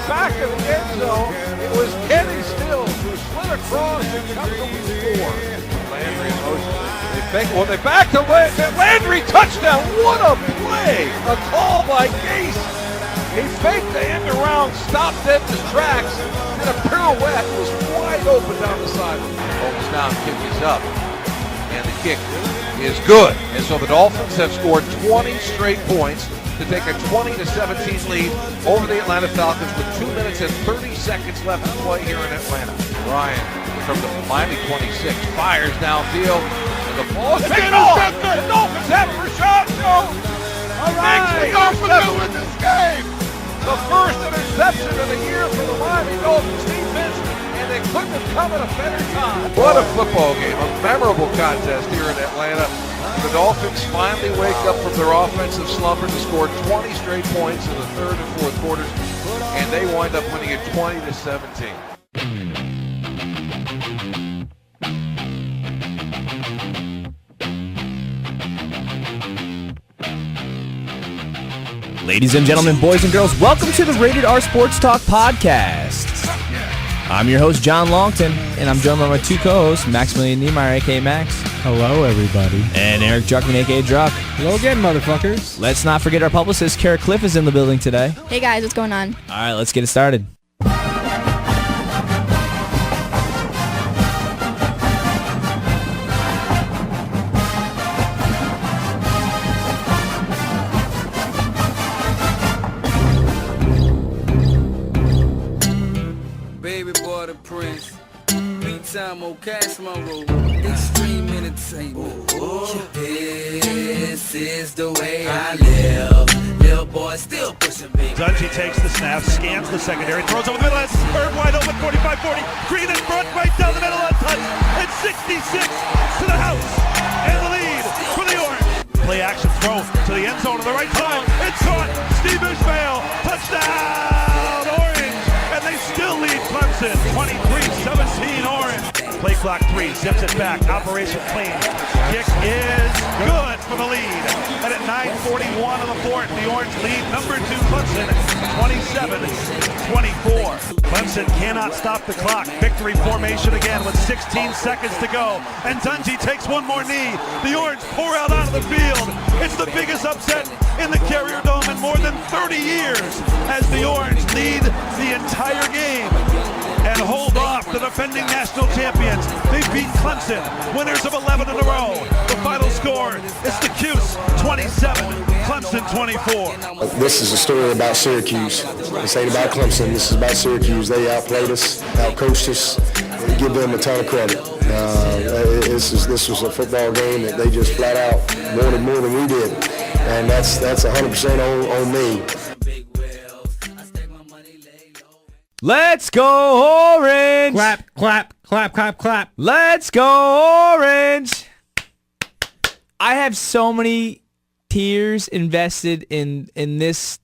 back of the end zone. It was Kenny Stills who slid across and cut the score. Landry in motion. They fake. Well, they back to Landry. Touchdown. What a play. A call by Gase. He faked the end around, stopped dead in his tracks, and a pirouette was wide open down the sideline. Holmes down, kick is up, and the kick is good. And so the Dolphins have scored 20 straight points to take a 20-17 lead over the Atlanta Falcons with 2 minutes and 30 seconds left to play here in Atlanta. Ryan from the Miami 26 fires downfield, and the ball is taken off. The Dolphins have Rashad Jones. All right, we win this game. The first interception of the year for the Miami Dolphins defense, and they couldn't have come at a better time. What a football game, a memorable contest here in Atlanta. The Dolphins finally wake up from their offensive slumber to score 20 straight points in the third and fourth quarters, and they wind up winning it 20-17. Ladies and gentlemen, boys and girls, welcome to the Rated R Sports Talk podcast. I'm your host, John Longton, and I'm joined by my two co-hosts, Maximilian Niemeyer, a.k.a. Max. Hello, everybody. And Eric Druckman, a.k.a. Druck. Hello again, motherfuckers. Let's not forget our publicist, Kara Cliff, is in the building today. Hey, guys, what's going on? All right, let's get it started. Cash my roll, extreme entertainment. This is the way I live. Little boy still pushing big. Dungy takes the snap, scans the secondary, throws over the middle, Bird wide open, 45-40. Green in front, right down the middle, untouched. And 66 to the house. And the lead for the Orange. Play action throw to the end zone on the right side. It's caught. Steve Ishmael, touchdown Orange. And they still lead Clemson, 23-17 Orange. Play clock 3, zips it back, operation clean. Kick is good for the lead. And at 9:41 on the fourth, the Orange lead number 2 Clemson, 27-24. Clemson cannot stop the clock. Victory formation again with 16 seconds to go. And Dungy takes one more knee. The Orange pour out onto the field. It's the biggest upset in the Carrier Dome in more than 30 years as the Orange lead the entire game and hold off the defending national champions. They beat Clemson, winners of 11 in a row. The final score is the Cuse 27, Clemson 24. This is a story about Syracuse. This ain't about Clemson. This is about Syracuse. They outplayed us, outcoached us. We give them a ton of credit. This was a football game that they just flat out wanted more than we did, and that's 100% on me. Let's go Orange! Clap, clap, clap, clap, clap. Let's go Orange! I have so many tears invested in this.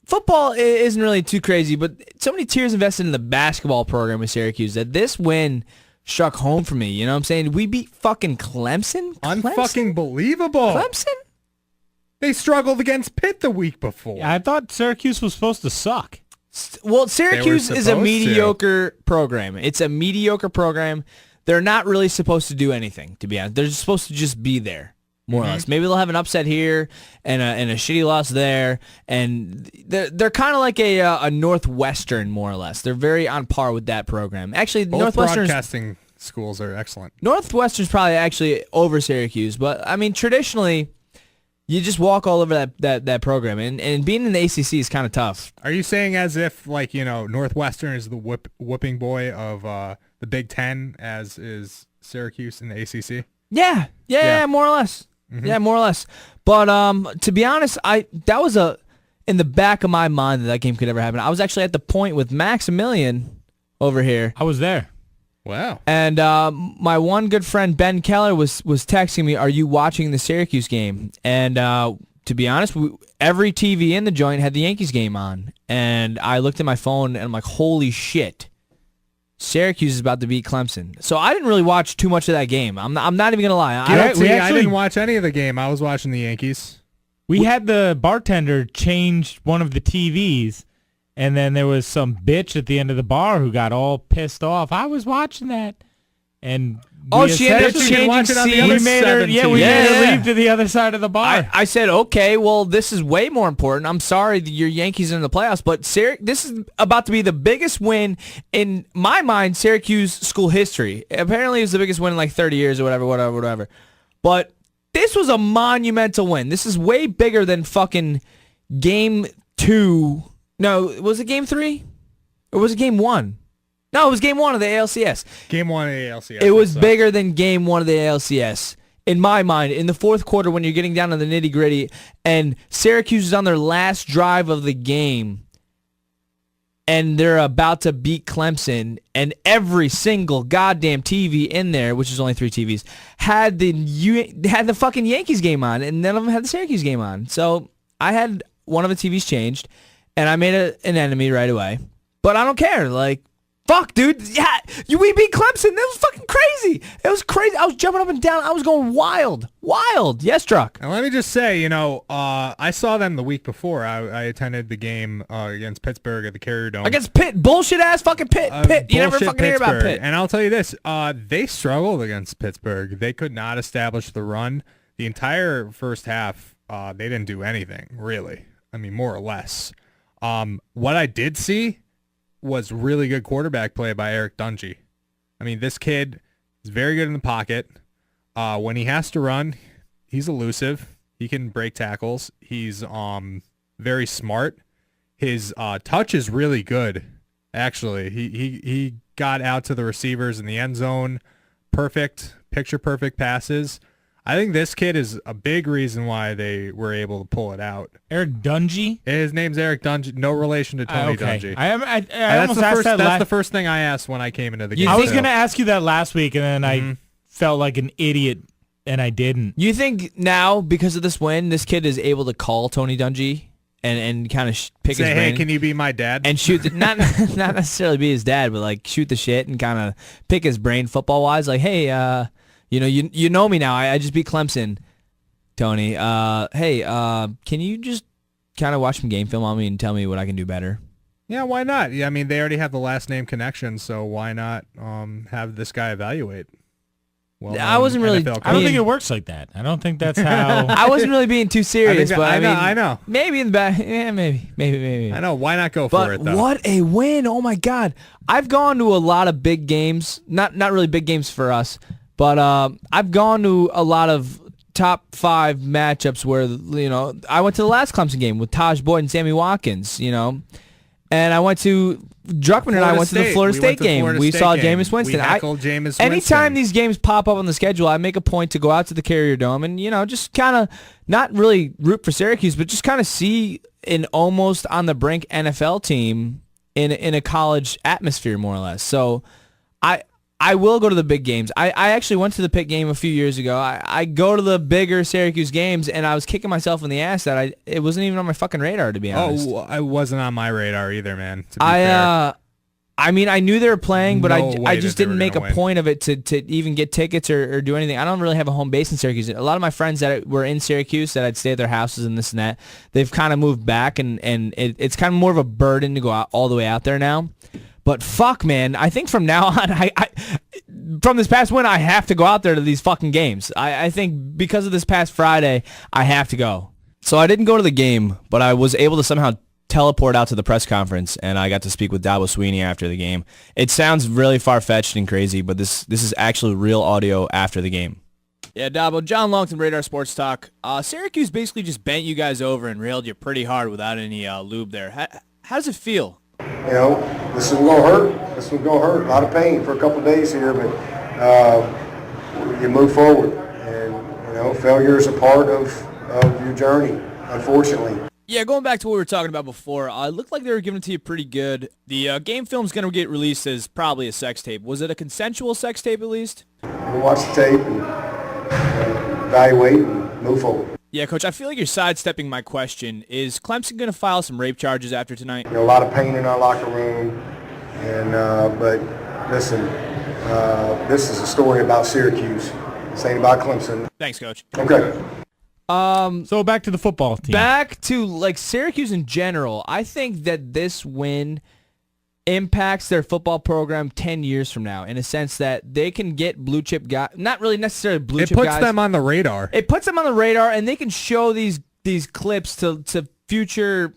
Football isn't really too crazy, but so many tears invested in the basketball program with Syracuse that this win struck home for me. You know what I'm saying? We beat fucking Clemson? Unfucking believable. Clemson? They struggled against Pitt the week before. I thought Syracuse was supposed to suck. Well, Syracuse is a mediocre program. It's a mediocre program. They're not really supposed to do anything, to be honest. They're supposed to just be there, more or less. Maybe they'll have an upset here and a shitty loss there. And they're kind of like a Northwestern, more or less. They're very on par with that program. Actually, both broadcasting schools are excellent. Northwestern's probably actually over Syracuse. But, I mean, traditionally, you just walk all over that program, and being in the ACC is kind of tough. Are you saying as if, like, you know, Northwestern is the whooping boy of the Big Ten, as is Syracuse in the ACC? Yeah, more or less. Mm-hmm. Yeah, more or less. But to be honest, that was in the back of my mind that game could ever happen. I was actually at the point with Maximilian over here. I was there. Wow. And my one good friend, Ben Keller, was texting me, are you watching the Syracuse game? And to be honest, every TV in the joint had the Yankees game on. And I looked at my phone, and I'm like, holy shit. Syracuse is about to beat Clemson. So I didn't really watch too much of that game. I'm not even going to lie. I didn't watch any of the game. I was watching the Yankees. We had the bartender change one of the TVs, and then there was some bitch at the end of the bar who got all pissed off. I was watching that, and she ended up changing scenes. We made her leave to the other side of the bar. I said, okay, well, this is way more important. I'm sorry that your Yankees are in the playoffs, but this is about to be the biggest win in my mind, Syracuse school history. Apparently, it was the biggest win in like 30 years or whatever. But this was a monumental win. This is way bigger than fucking Game 2. No, was it Game 3? Or was it Game 1? No, it was Game 1 of the ALCS. Game 1 of the ALCS. It was bigger than Game 1 of the ALCS. In my mind, in the fourth quarter when you're getting down to the nitty-gritty, and Syracuse is on their last drive of the game, and they're about to beat Clemson, and every single goddamn TV in there, which is only 3 TVs, had the fucking Yankees game on, and none of them had the Syracuse game on. So I had one of the TVs changed, and I made an enemy right away. But I don't care. Like, fuck, dude. Yeah, we beat Clemson. That was fucking crazy. It was crazy. I was jumping up and down. I was going wild. Wild. Yes, Druck. And let me just say, I saw them the week before. I attended the game against Pittsburgh at the Carrier Dome. Against Pitt. Bullshit-ass fucking Pitt. Pitt. You never fucking hear about Pitt. And I'll tell you this. They struggled against Pittsburgh. They could not establish the run. The entire first half, they didn't do anything, really. I mean, more or less. What I did see was really good quarterback play by Eric Dungy. I mean, this kid is very good in the pocket. When he has to run, he's elusive. He can break tackles. He's very smart. His touch is really good, actually. He got out to the receivers in the end zone. Perfect, picture-perfect passes. I think this kid is a big reason why they were able to pull it out. Eric Dungy? His name's Eric Dungy. No relation to Tony Dungy. I almost asked that. That's the first thing I asked when I came into the game. I was going to ask you that last week, and then I felt like an idiot, and I didn't. You think now, because of this win, this kid is able to call Tony Dungy and kind of pick his brain? Hey, can you be my dad? And shoot, not necessarily be his dad, but like shoot the shit and kind of pick his brain football-wise. Like, hey, you know me now. I just beat Clemson, Tony. Hey, can you just kind of watch some game film on me and tell me what I can do better? Yeah, why not? Yeah, I mean, they already have the last name connection, so why not have this guy evaluate? Well, I wasn't really. I don't think it works like that. I don't think that's how. I wasn't really being too serious, I know. Maybe in the back. Yeah, maybe. I know. Why not go for it, though? What a win! Oh my God, I've gone to a lot of big games. Not really big games for us. But I've gone to a lot of top 5 matchups where, I went to the last Clemson game with Taj Boyd and Sammy Watkins, and I went to Druckmann and I went to the Florida State game. We saw Jameis Winston. Anytime these games pop up on the schedule, I make a point to go out to the Carrier Dome and, just kind of not really root for Syracuse, but just kind of see an almost on the brink NFL team in a college atmosphere, more or less. So I will go to the big games. I actually went to the Pitt game a few years ago. I go to the bigger Syracuse games, and I was kicking myself in the ass that it wasn't even on my fucking radar, to be honest. Oh, I wasn't on my radar either, man, to be fair. I mean, I knew they were playing, but I just didn't make a point of it to even get tickets or do anything. I don't really have a home base in Syracuse. A lot of my friends that were in Syracuse that I'd stay at their houses and this and that, they've kind of moved back, and it's kind of more of a burden to go out all the way out there now. But fuck, man, I think from now on, from this past win, I have to go out there to these fucking games. I think because of this past Friday, I have to go. So I didn't go to the game, but I was able to somehow teleport out to the press conference, and I got to speak with Dabo Sweeney after the game. It sounds really far-fetched and crazy, but this is actually real audio after the game. Yeah, Dabo, John Longton, Radar Sports Talk. Syracuse basically just bent you guys over and railed you pretty hard without any lube there. How does it feel? This is going to hurt. This is going to hurt. A lot of pain for a couple of days here, but you move forward. And, failure is a part of your journey, unfortunately. Yeah, going back to what we were talking about before, it looked like they were giving it to you pretty good. The game film's going to get released as probably a sex tape. Was it a consensual sex tape at least? We'll watch the tape and evaluate and move forward. Yeah, Coach, I feel like you're sidestepping my question. Is Clemson going to file some rape charges after tonight? A lot of pain in our locker room, but listen, this is a story about Syracuse. This ain't about Clemson. Thanks, Coach. Okay. So back to the football team. Back to like Syracuse in general. I think that this win impacts their football program 10 years from now in a sense that they can get blue chip guys, not really necessarily blue chip guys. It puts them on the radar. It puts them on the radar, and they can show these clips to future,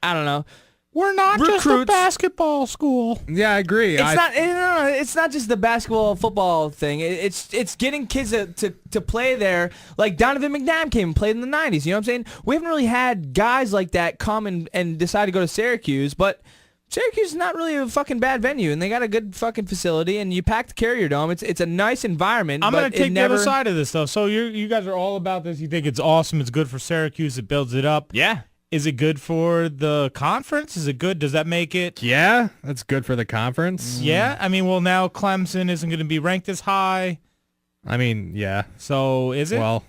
I don't know, We're not just a recruits. basketball school. Yeah, I agree. It's not just the basketball football thing. It's getting kids to play there. Like Donovan McNabb came and played in the 90s. You know what I'm saying? We haven't really had guys like that come and decide to go to Syracuse, but Syracuse is not really a fucking bad venue, and they got a good fucking facility, and you pack the Carrier Dome. It's a nice environment. I'm going to take the other side of this, though. So you guys are all about this. You think it's awesome. It's good for Syracuse. It builds it up. Yeah. Is it good for the conference? Is it good? Does that make it? Yeah, that's good for the conference. Yeah. I mean, well, now Clemson isn't going to be ranked as high. I mean, yeah. So is it? Well,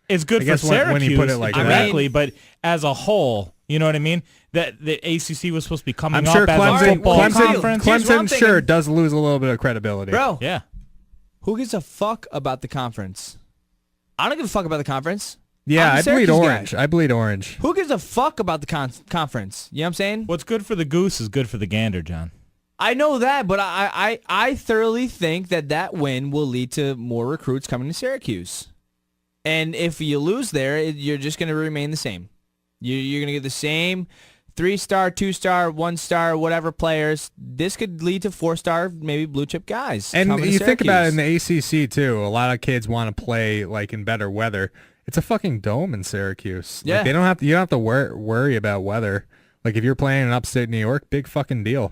it's good I for guess Syracuse. when you put it like that. directly, but as a whole, you know what I mean? That the ACC was supposed to be coming I'm up sure as a Clemson, football conference. Here's what I'm Clemson thinking. sure does lose a little bit of credibility. Bro, Yeah. who gives a fuck about the conference? I don't give a fuck about the conference. Yeah, I'm a I bleed Syracuse guy. orange. I bleed orange. Who gives a fuck about the conference? You know what I'm saying? What's good for the goose is good for the gander, John. I know that, but I thoroughly think that win will lead to more recruits coming to Syracuse. And if you lose there, you're just going to remain the same. You're going to get the same 3-star, 2-star, 1-star, whatever players. This could lead to 4-star, maybe blue chip guys. And coming to you think about it Syracuse. in the ACC too. A lot of kids want to play like in better weather. It's a fucking dome in Syracuse. Yeah. Like, you don't have to worry about weather. Like if you're playing in upstate New York, big fucking deal.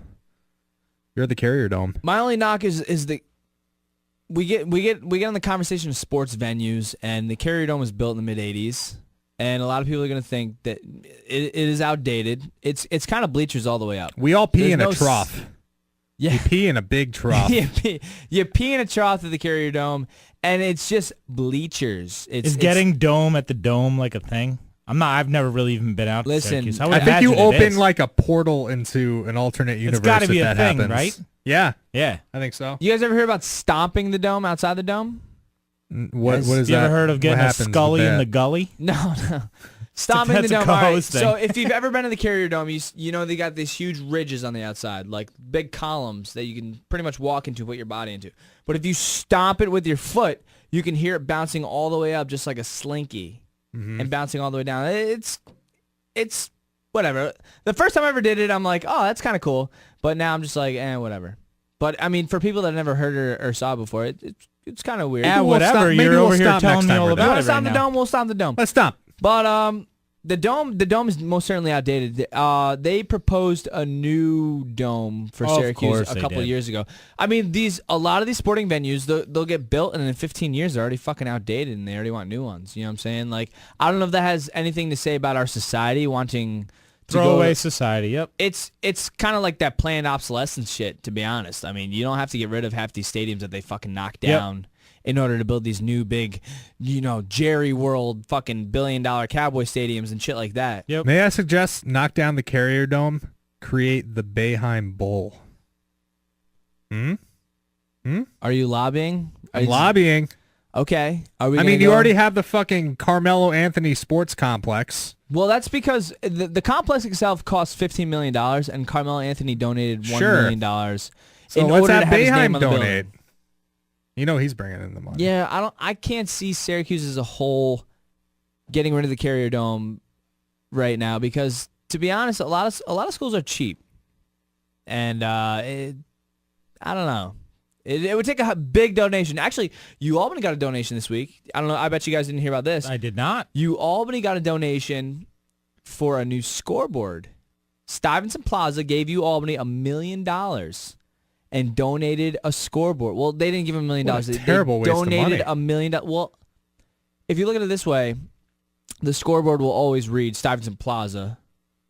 You're at the Carrier Dome. My only knock is the we get on the conversation of sports venues, and the Carrier Dome was built in the mid '80s, and a lot of people are going to think that it is outdated. It's kind of bleachers all the way up. We all pee There's in no a trough. Yeah, You pee in a big trough. you pee in a trough at the Carrier Dome, and it's just bleachers. Is getting dome at the dome like a thing? I've never really even been out to Listen, Syracuse. I think you imagine it open is. like a portal into an alternate universe. It's got to if be a that thing, happens. right? Yeah, Yeah. I think so. You guys ever hear about stomping the dome outside the dome? What is You that? ever heard of What getting a happens with scully in that? the gully? No. Stomping the That's a dome. All right, co-host thing. so if you've ever been to the Carrier Dome, you know they got these huge ridges on the outside, like big columns that you can pretty much walk into, put your body into. But if you stomp it with your foot, you can hear it bouncing all the way up just like a slinky and bouncing all the way down. It's whatever. The first time I ever did it, I'm like, oh, that's kind of cool. But now I'm just like, whatever. But, I mean, for people that never heard or saw before, it's kind of weird. Yeah, we'll whatever. stop- maybe You're we'll over here stop telling next me time all we're You about want it to stomp right the now. dome? We'll stomp the dome. Let's stop. But the dome is most certainly outdated. They proposed a new dome for Of Syracuse course a they couple of did. years ago. I mean, a lot of these sporting venues, they'll get built, and in 15 years they're already fucking outdated, and they already want new ones. You know what I'm saying? Like, I don't know if that has anything to say about our society wanting to go. Throwaway society, yep. It's kind of like that planned obsolescence shit, to be honest. I mean, you don't have to get rid of half these stadiums that they fucking knocked down in order to build these new big, Jerry World fucking $1 billion Cowboy stadiums and shit like that. Yep. May I suggest knock down the Carrier Dome, create the Bayheim Bowl? Are you lobbying? I'm lobbying. Okay. Are we? I gonna mean, you go- already have the fucking Carmelo Anthony Sports Complex. Well, that's because the complex itself costs $15 million, and Carmelo Anthony donated $1 Sure. million So in let's order have to have his name Bayheim on the building. donate. You know he's bringing in the money. Yeah, I can't see Syracuse as a whole getting rid of the Carrier Dome right now because, to be honest, a lot of schools are cheap, and I don't know. It would take a big donation. Actually, UAlbany got a donation this week. I don't know. I bet you guys didn't hear about this. I did not. UAlbany got a donation for a new scoreboard. Stuyvesant Plaza gave UAlbany $1 million and donated a scoreboard. Well, they didn't give him $1 million. What a They terrible waste of donated money. $1 million. Well, if you look at it this way, the scoreboard will always read Stuyvesant Plaza.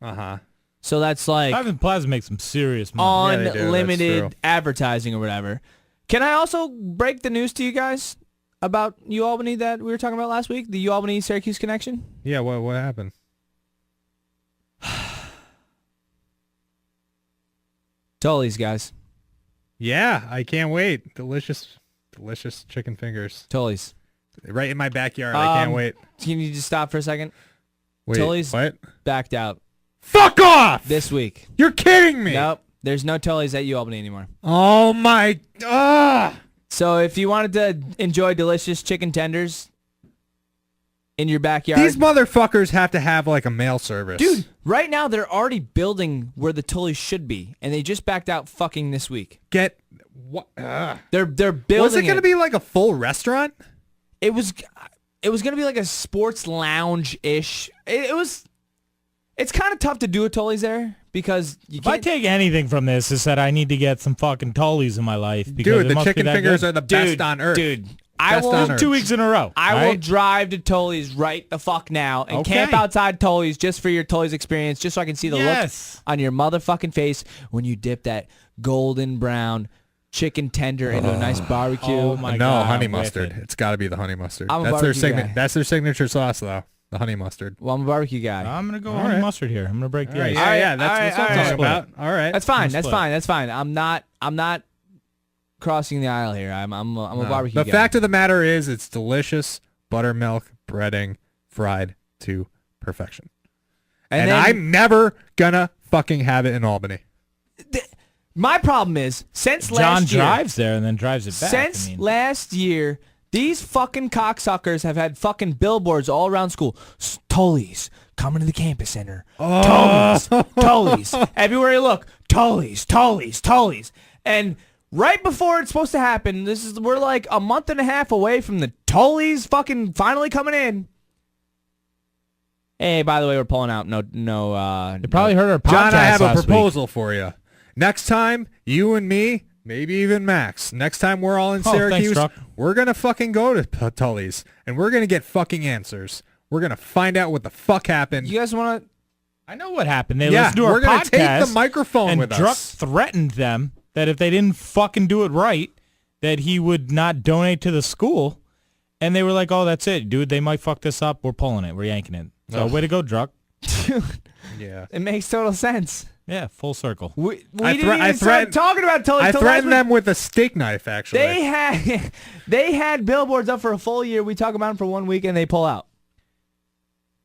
Uh-huh. So that's like Stuyvesant Plaza makes some serious money. Yeah, they do. That's unlimited true. advertising or whatever. Can I also break the news to you guys about UAlbany that we were talking about last week? The UAlbany-Syracuse connection? Yeah, what happened? Tully's, guys. Yeah, I can't wait. Delicious chicken fingers. Tully's. Right in my backyard. I can't wait. Can you just stop for a second? Wait, Tully's what? backed out Fuck off! this week. You're kidding me. Nope. There's no Tully's at UAlbany anymore. Oh my. So if you wanted to enjoy delicious chicken tenders in your backyard. These motherfuckers have to have like a mail service. Dude, right now they're already building where the Tully's should be, and they just backed out fucking this week. Get what? They're building. Was it going to be like a full restaurant? It was going to be like a sports lounge-ish. It's kind of tough to do a Tully's there because you If I can't. take anything from this, is that I need to get some fucking Tully's in my life. Because Dude, it the must be chicken that fingers good. are the best on earth. Dude, I Best will on earth. 2 weeks in a row. I all will right? drive to Tully's right the fuck now and Okay. camp outside Tully's just for your Tully's experience, just so I can see the Yes. look on your motherfucking face when you dip that golden brown chicken tender into a nice barbecue. Oh my No, God, honey I'm with mustard. it. It's got to be the honey mustard. I'm a That's their barbecue guy. That's their signature sauce, though. The honey mustard. Well, I'm a barbecue guy. I'm going to go All honey right. mustard here. I'm going to break the All right, ice. yeah, All right, yeah, that's what all I'm right, talking all right. about. All right. That's fine. I'm That's split. fine. That's fine. I'm not crossing the aisle here. I'm a No. barbecue The guy. fact of the matter is, it's delicious buttermilk breading fried to perfection. And then, I'm never gonna fucking have it in Albany. my problem is since John last year, drives there and then drives it back. since last year, these fucking cocksuckers have had fucking billboards all around school. Tully's coming to the campus center. Tully's, Tully's. Everywhere you look, Tully's, Tully's, Tully's. And right before it's supposed to happen, we're like a month and a half away from the Tully's fucking finally coming in. Hey, by the way, we're pulling out. No. You probably heard our podcast John, I have a last week. proposal for you. Next time, you and me, maybe even Max, next time we're all in Oh, thanks, Syracuse, Truck. we're going to fucking go to Tully's, and we're going to get fucking answers. We're going to find out what the fuck happened. You guys want to? I know what happened. They Yeah, listened to our we're gonna podcast take the microphone and with Druck us. threatened them that if they didn't fucking do it right, that he would not donate to the school. And they were like, "Oh, that's it, dude. They might fuck this up. We're pulling it. We're yanking it." So way to go, Druck. Yeah. It makes total sense. Yeah, full circle. We I didn't even start threatened- talking about Tully's. I till threatened last week. them with a steak knife, actually. They had billboards up for a full year. We talk about them for 1 week and they pull out.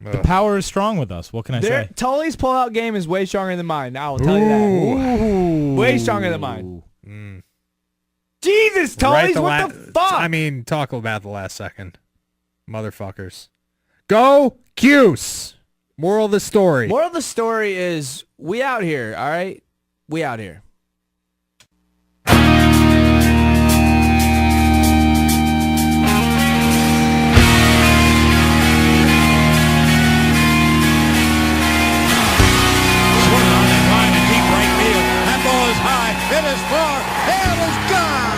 The power is strong with us. What can I Their say? Tully's pull-out game is way stronger than mine. I will tell you that. Way stronger than mine. Jesus, Tully's, what the fuck? I mean, talk about the last second. Motherfuckers. Go Cuse! Moral of the story. Moral of the story is we out here, all right? We out here. It is far. It is gone.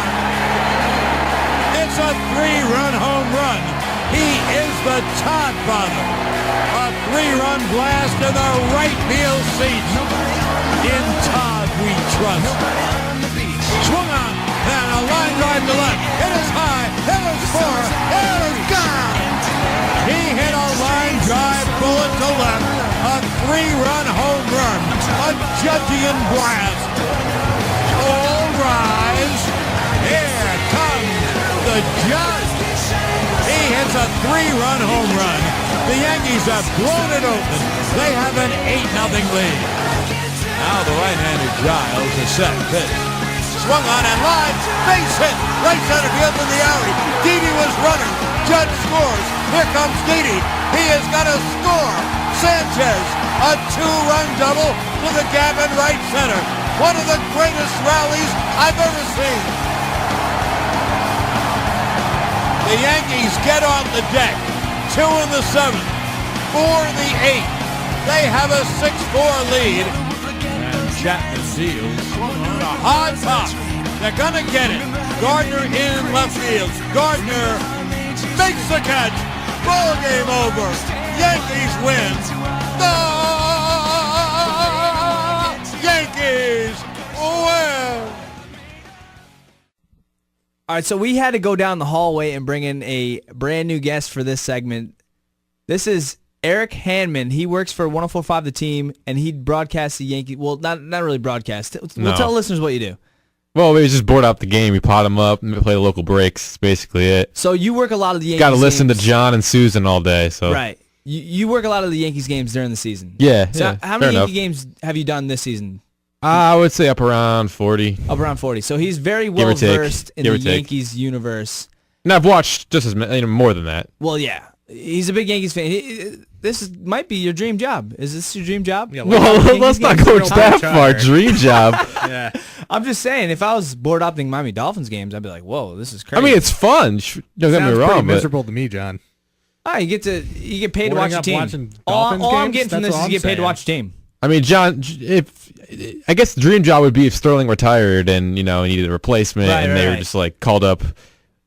It's a three-run home run. He is the Todd father. A three-run blast in the right field seat. In Todd we trust. Swung on and a line drive to left. It is high. It is far. It is gone. He hit a line drive bullet to left. A three-run home run. A Judgian blast. All rise. Here comes the judge. He hits a three-run home run. The Yankees have blown it open. They have an 8-0 lead. Now the right-handed Giles is set pitch. Swung on and line. Base hit. Right center field in the alley. Didi was running. Judge scores. Here comes Didi. He is going to score. Sanchez, a two-run double to the gap in right center. One of the greatest rallies I've ever seen. The Yankees get on the deck. 2 in the 7th, 4 in the 8th. They have a 6-4 lead. And Chapman deals a high pop. They're gonna get it. Gardner in left field. Gardner makes the catch. Ball game over. Yankees win. The Yankees win. All right, so we had to go down the hallway and bring in a brand new guest for this segment. This is Eric Hanman. He works for 104.5 The Team, and he broadcasts the Yankees. Well, not really broadcast. We'll tell listeners what you do. Well, we just board out the game. We pot them up and play the local breaks. That's basically it. So you work a lot of the Yankees Got to listen games. to John and Susan all day. So Right. You work a lot of the Yankees games during the season. Yeah. So how many Yankee games have you done this season? I would say up around 40. Up around 40. So he's very well versed in the Yankees universe. And I've watched just as many, more than that. Well, yeah. He's a big Yankees fan. Might be your dream job. Is this your dream job? Yeah, well, let's not coach that far. Dream job. Yeah. I'm just saying, if I was board opting Miami Dolphins games, I'd be like, whoa, this is crazy. I mean, it's fun. Don't get me Sounds wrong, pretty but miserable to me, John. you get paid to watch Boarding a up team. watching All Dolphins I'm games? getting from That's this is what you get I'm paid to saying. watch a team. I mean, John, I guess the dream job would be if Sterling retired and needed a replacement, and they were just like called up,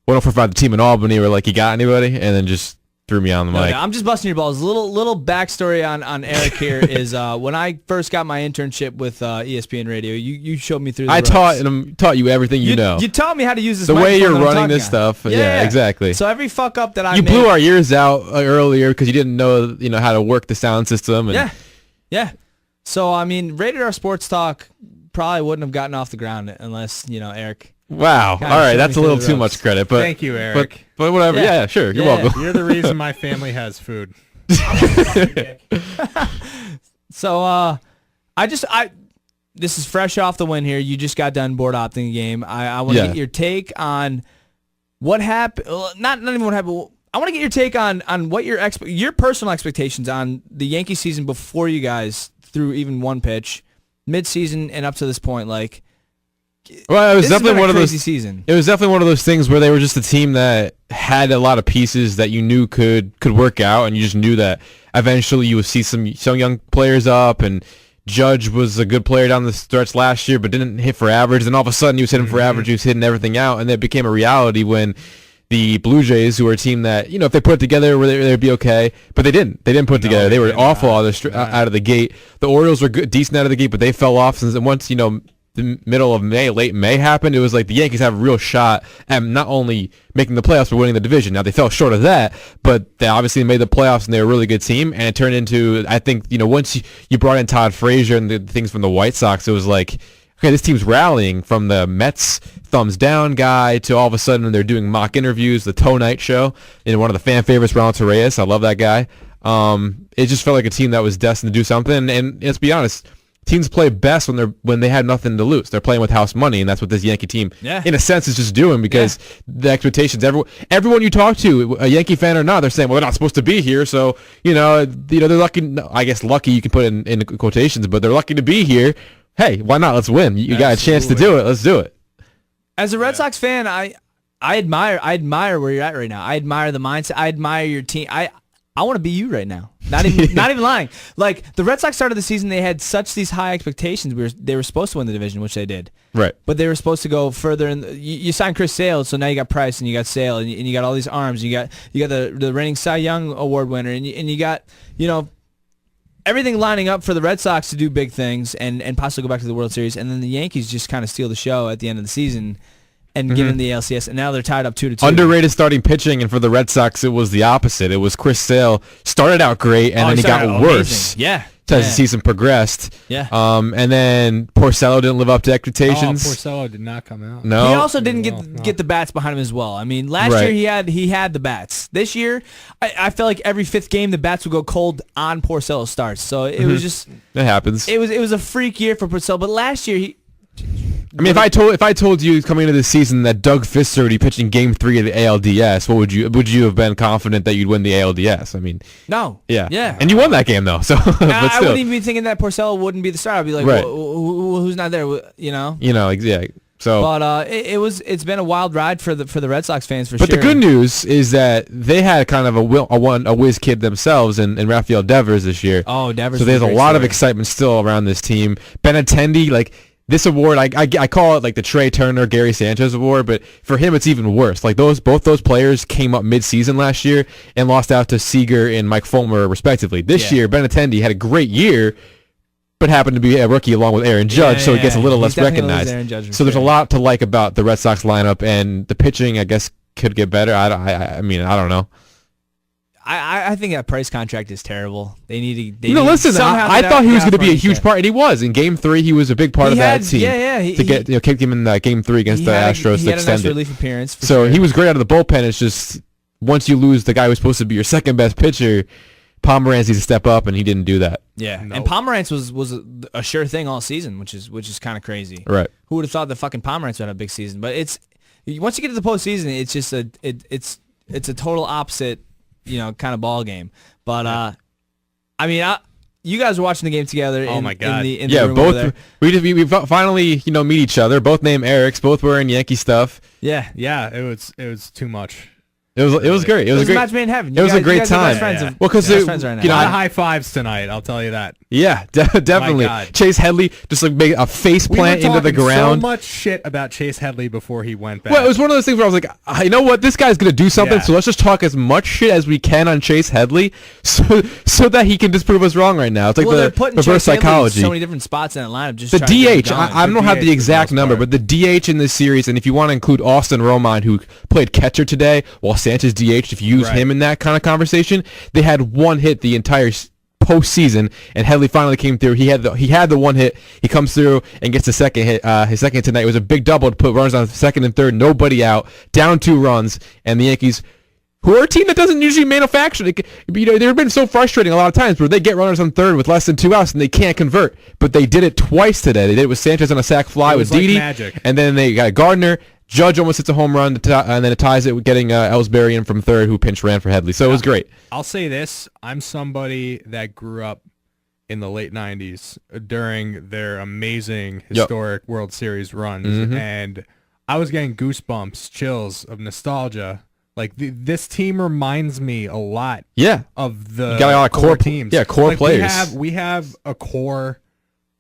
104.5 the team in Albany, were like, you got anybody, and then just threw me on the mic. No, I'm just busting your balls. Little backstory on Eric here is when I first got my internship with ESPN Radio, you showed me through the ropes. taught you everything you know. You taught me how to use this the way microphone you're that I'm running talking this on. stuff. Yeah, exactly. So every fuck up that I You made, blew our ears out earlier because you didn't know how to work the sound system. And Yeah. So, I mean, Rated R Sports Talk probably wouldn't have gotten off the ground unless, Eric. Wow. All right, that's a little too much credit. But Thank you, Eric. But whatever. Yeah, sure. You're welcome. You're the reason my family has food. So, this is fresh off the win here. You just got done board opting a game. I want to get your take on what happened. Not even what happened. I want to get your take on what your personal expectations on the Yankee season before you guys threw even one pitch, mid-season and up to this point. Like, well, it was definitely one of those season. It was definitely one of those things where they were just a team that had a lot of pieces that you knew could work out, and you just knew that eventually you would see some young players up. And Judge was a good player down the stretch last year, but didn't hit for average. Then all of a sudden, he was hitting for average. He was hitting everything out, and it became a reality when the Blue Jays, who are a team that, if they put it together, they'd be okay. But they didn't. They didn't put it together. They were awful out of the gate. The Orioles were good, decent out of the gate, but they fell off since once, the middle of May, late May happened. It was like the Yankees have a real shot at not only making the playoffs, but winning the division. Now, they fell short of that, but they obviously made the playoffs, and they were a really good team. And it turned into, I think, once you brought in Todd Frazier and the things from the White Sox, it was like, okay, this team's rallying from the Mets thumbs down guy to all of a sudden they're doing mock interviews, the Toe Night show, and one of the fan favorites, Ronald Torreyes. I love that guy. It just felt like a team that was destined to do something. And let's be honest, teams play best when they had nothing to lose. They're playing with house money, and that's what this Yankee team, in a sense, is just doing, because the expectations. Everyone you talk to, a Yankee fan or not, they're saying, well, they're not supposed to be here, so they're lucky. I guess lucky you can put in quotations, but they're lucky to be here. Hey, why not? Let's win. You got a chance to do it. Let's do it. As a Red Sox fan, I admire where you're at right now. I admire the mindset. I admire your team. I want to be you right now. Not even lying. Like, the Red Sox started the season, they had these high expectations. They were supposed to win the division, which they did. Right. But they were supposed to go further. You signed Chris Sale, so now you got Price and you got Sale and you got all these arms. You got the reigning Cy Young Award winner and you got everything lining up for the Red Sox to do big things and possibly go back to the World Series. And then the Yankees just kind of steal the show at the end of the season and get in the ALCS, and now they're tied up 2-2. Underrated starting pitching, and for the Red Sox, it was the opposite. It was Chris Sale started out great, and then he got worse. Yeah. As the season progressed. Yeah. And then Porcello didn't live up to expectations. Porcello did not come out. No. He also didn't get the bats behind him as well. I mean, last year he had the bats. This year, I felt like every fifth game the bats would go cold on Porcello starts. So it was just it happens. It was a freak year for Porcello, but last year if I told you coming into this season that Doug Fister would be pitching Game 3 of the ALDS, what would you have been confident that you'd win the ALDS? I mean, no, yeah, and you won that game though. So, but I wouldn't even be thinking that Porcello wouldn't be the starter. I'd be like, who's not there? Yeah. So, but it's been a wild ride for the Red Sox fans for sure. But the good news is that they had kind of a whiz kid themselves in Rafael Devers this year. Oh, Devers! So there's a lot of excitement still around this team. Benintendi, like. This award, I call it like the Trey Turner, Gary Sanchez award, but for him it's even worse. Like both those players came up mid-season last year and lost out to Seager and Mike Fulmer respectively. This year, Benintendi had a great year, but happened to be a rookie along with Aaron Judge, so he gets a little less recognized. So there's a lot to like about the Red Sox lineup, and the pitching, I guess, could get better. I mean, I don't know. I think that Price contract is terrible. They need to. Listen, I thought he was going to be a huge part, and he was. In Game 3, he was a big part of that team. To kick him in Game 3 against the Astros to extend it. He had a nice relief appearance. He was great out of the bullpen. It's just once you lose the guy who's supposed to be your second best pitcher, Pomeranz needs to step up, and he didn't do that. Yeah, and Pomeranz was a sure thing all season, which is kind of crazy. Right. Who would have thought that fucking Pomeranz would have a big season? But once you get to the postseason, it's just it's a total opposite, kind of ball game. But you guys were watching the game together. Oh my God! In the room both over there. we finally meet each other. Both named Erics. Both wearing Yankee stuff. Yeah. It was too much. It was great. It was a great match made in heaven. It was a great time. Well, because friends right now. high fives tonight. I'll tell you that. Yeah, definitely. Chase Headley just made a face plant into the ground. So much shit about Chase Headley before he went back. Well, it was one of those things where I was like, you know what, this guy's gonna do something. Yeah. So let's just talk as much shit as we can on Chase Headley, so that he can disprove us wrong right now. It's like they're putting reverse Chase psychology. In so many different spots in that lineup. Just the DH. I don't have the exact number, but the DH in this series, and if you want to include Austin Romine, who played catcher today, while Sanchez DH, if you use him in that kind of conversation, they had one hit the entire postseason, and Headley finally came through. He had the one hit. He comes through and gets the second hit. His second hit tonight was a big double to put runners on second and third, nobody out, down 2 runs, and the Yankees, who are a team that doesn't usually manufacture, they've been so frustrating a lot of times where they get runners on third with less than 2 outs and they can't convert. But they did it twice today. They did it with Sanchez on a sac fly with Didi, and then they got Gardner. Judge almost hits a home run, and then it ties it with getting Ellsbury in from third, who pinch ran for Headley. So it was great. I'll say this. I'm somebody that grew up in the late 90s during their amazing historic World Series runs, and I was getting goosebumps, chills of nostalgia. Like, this team reminds me a lot of the got a lot of core teams. Yeah, core players. We have a core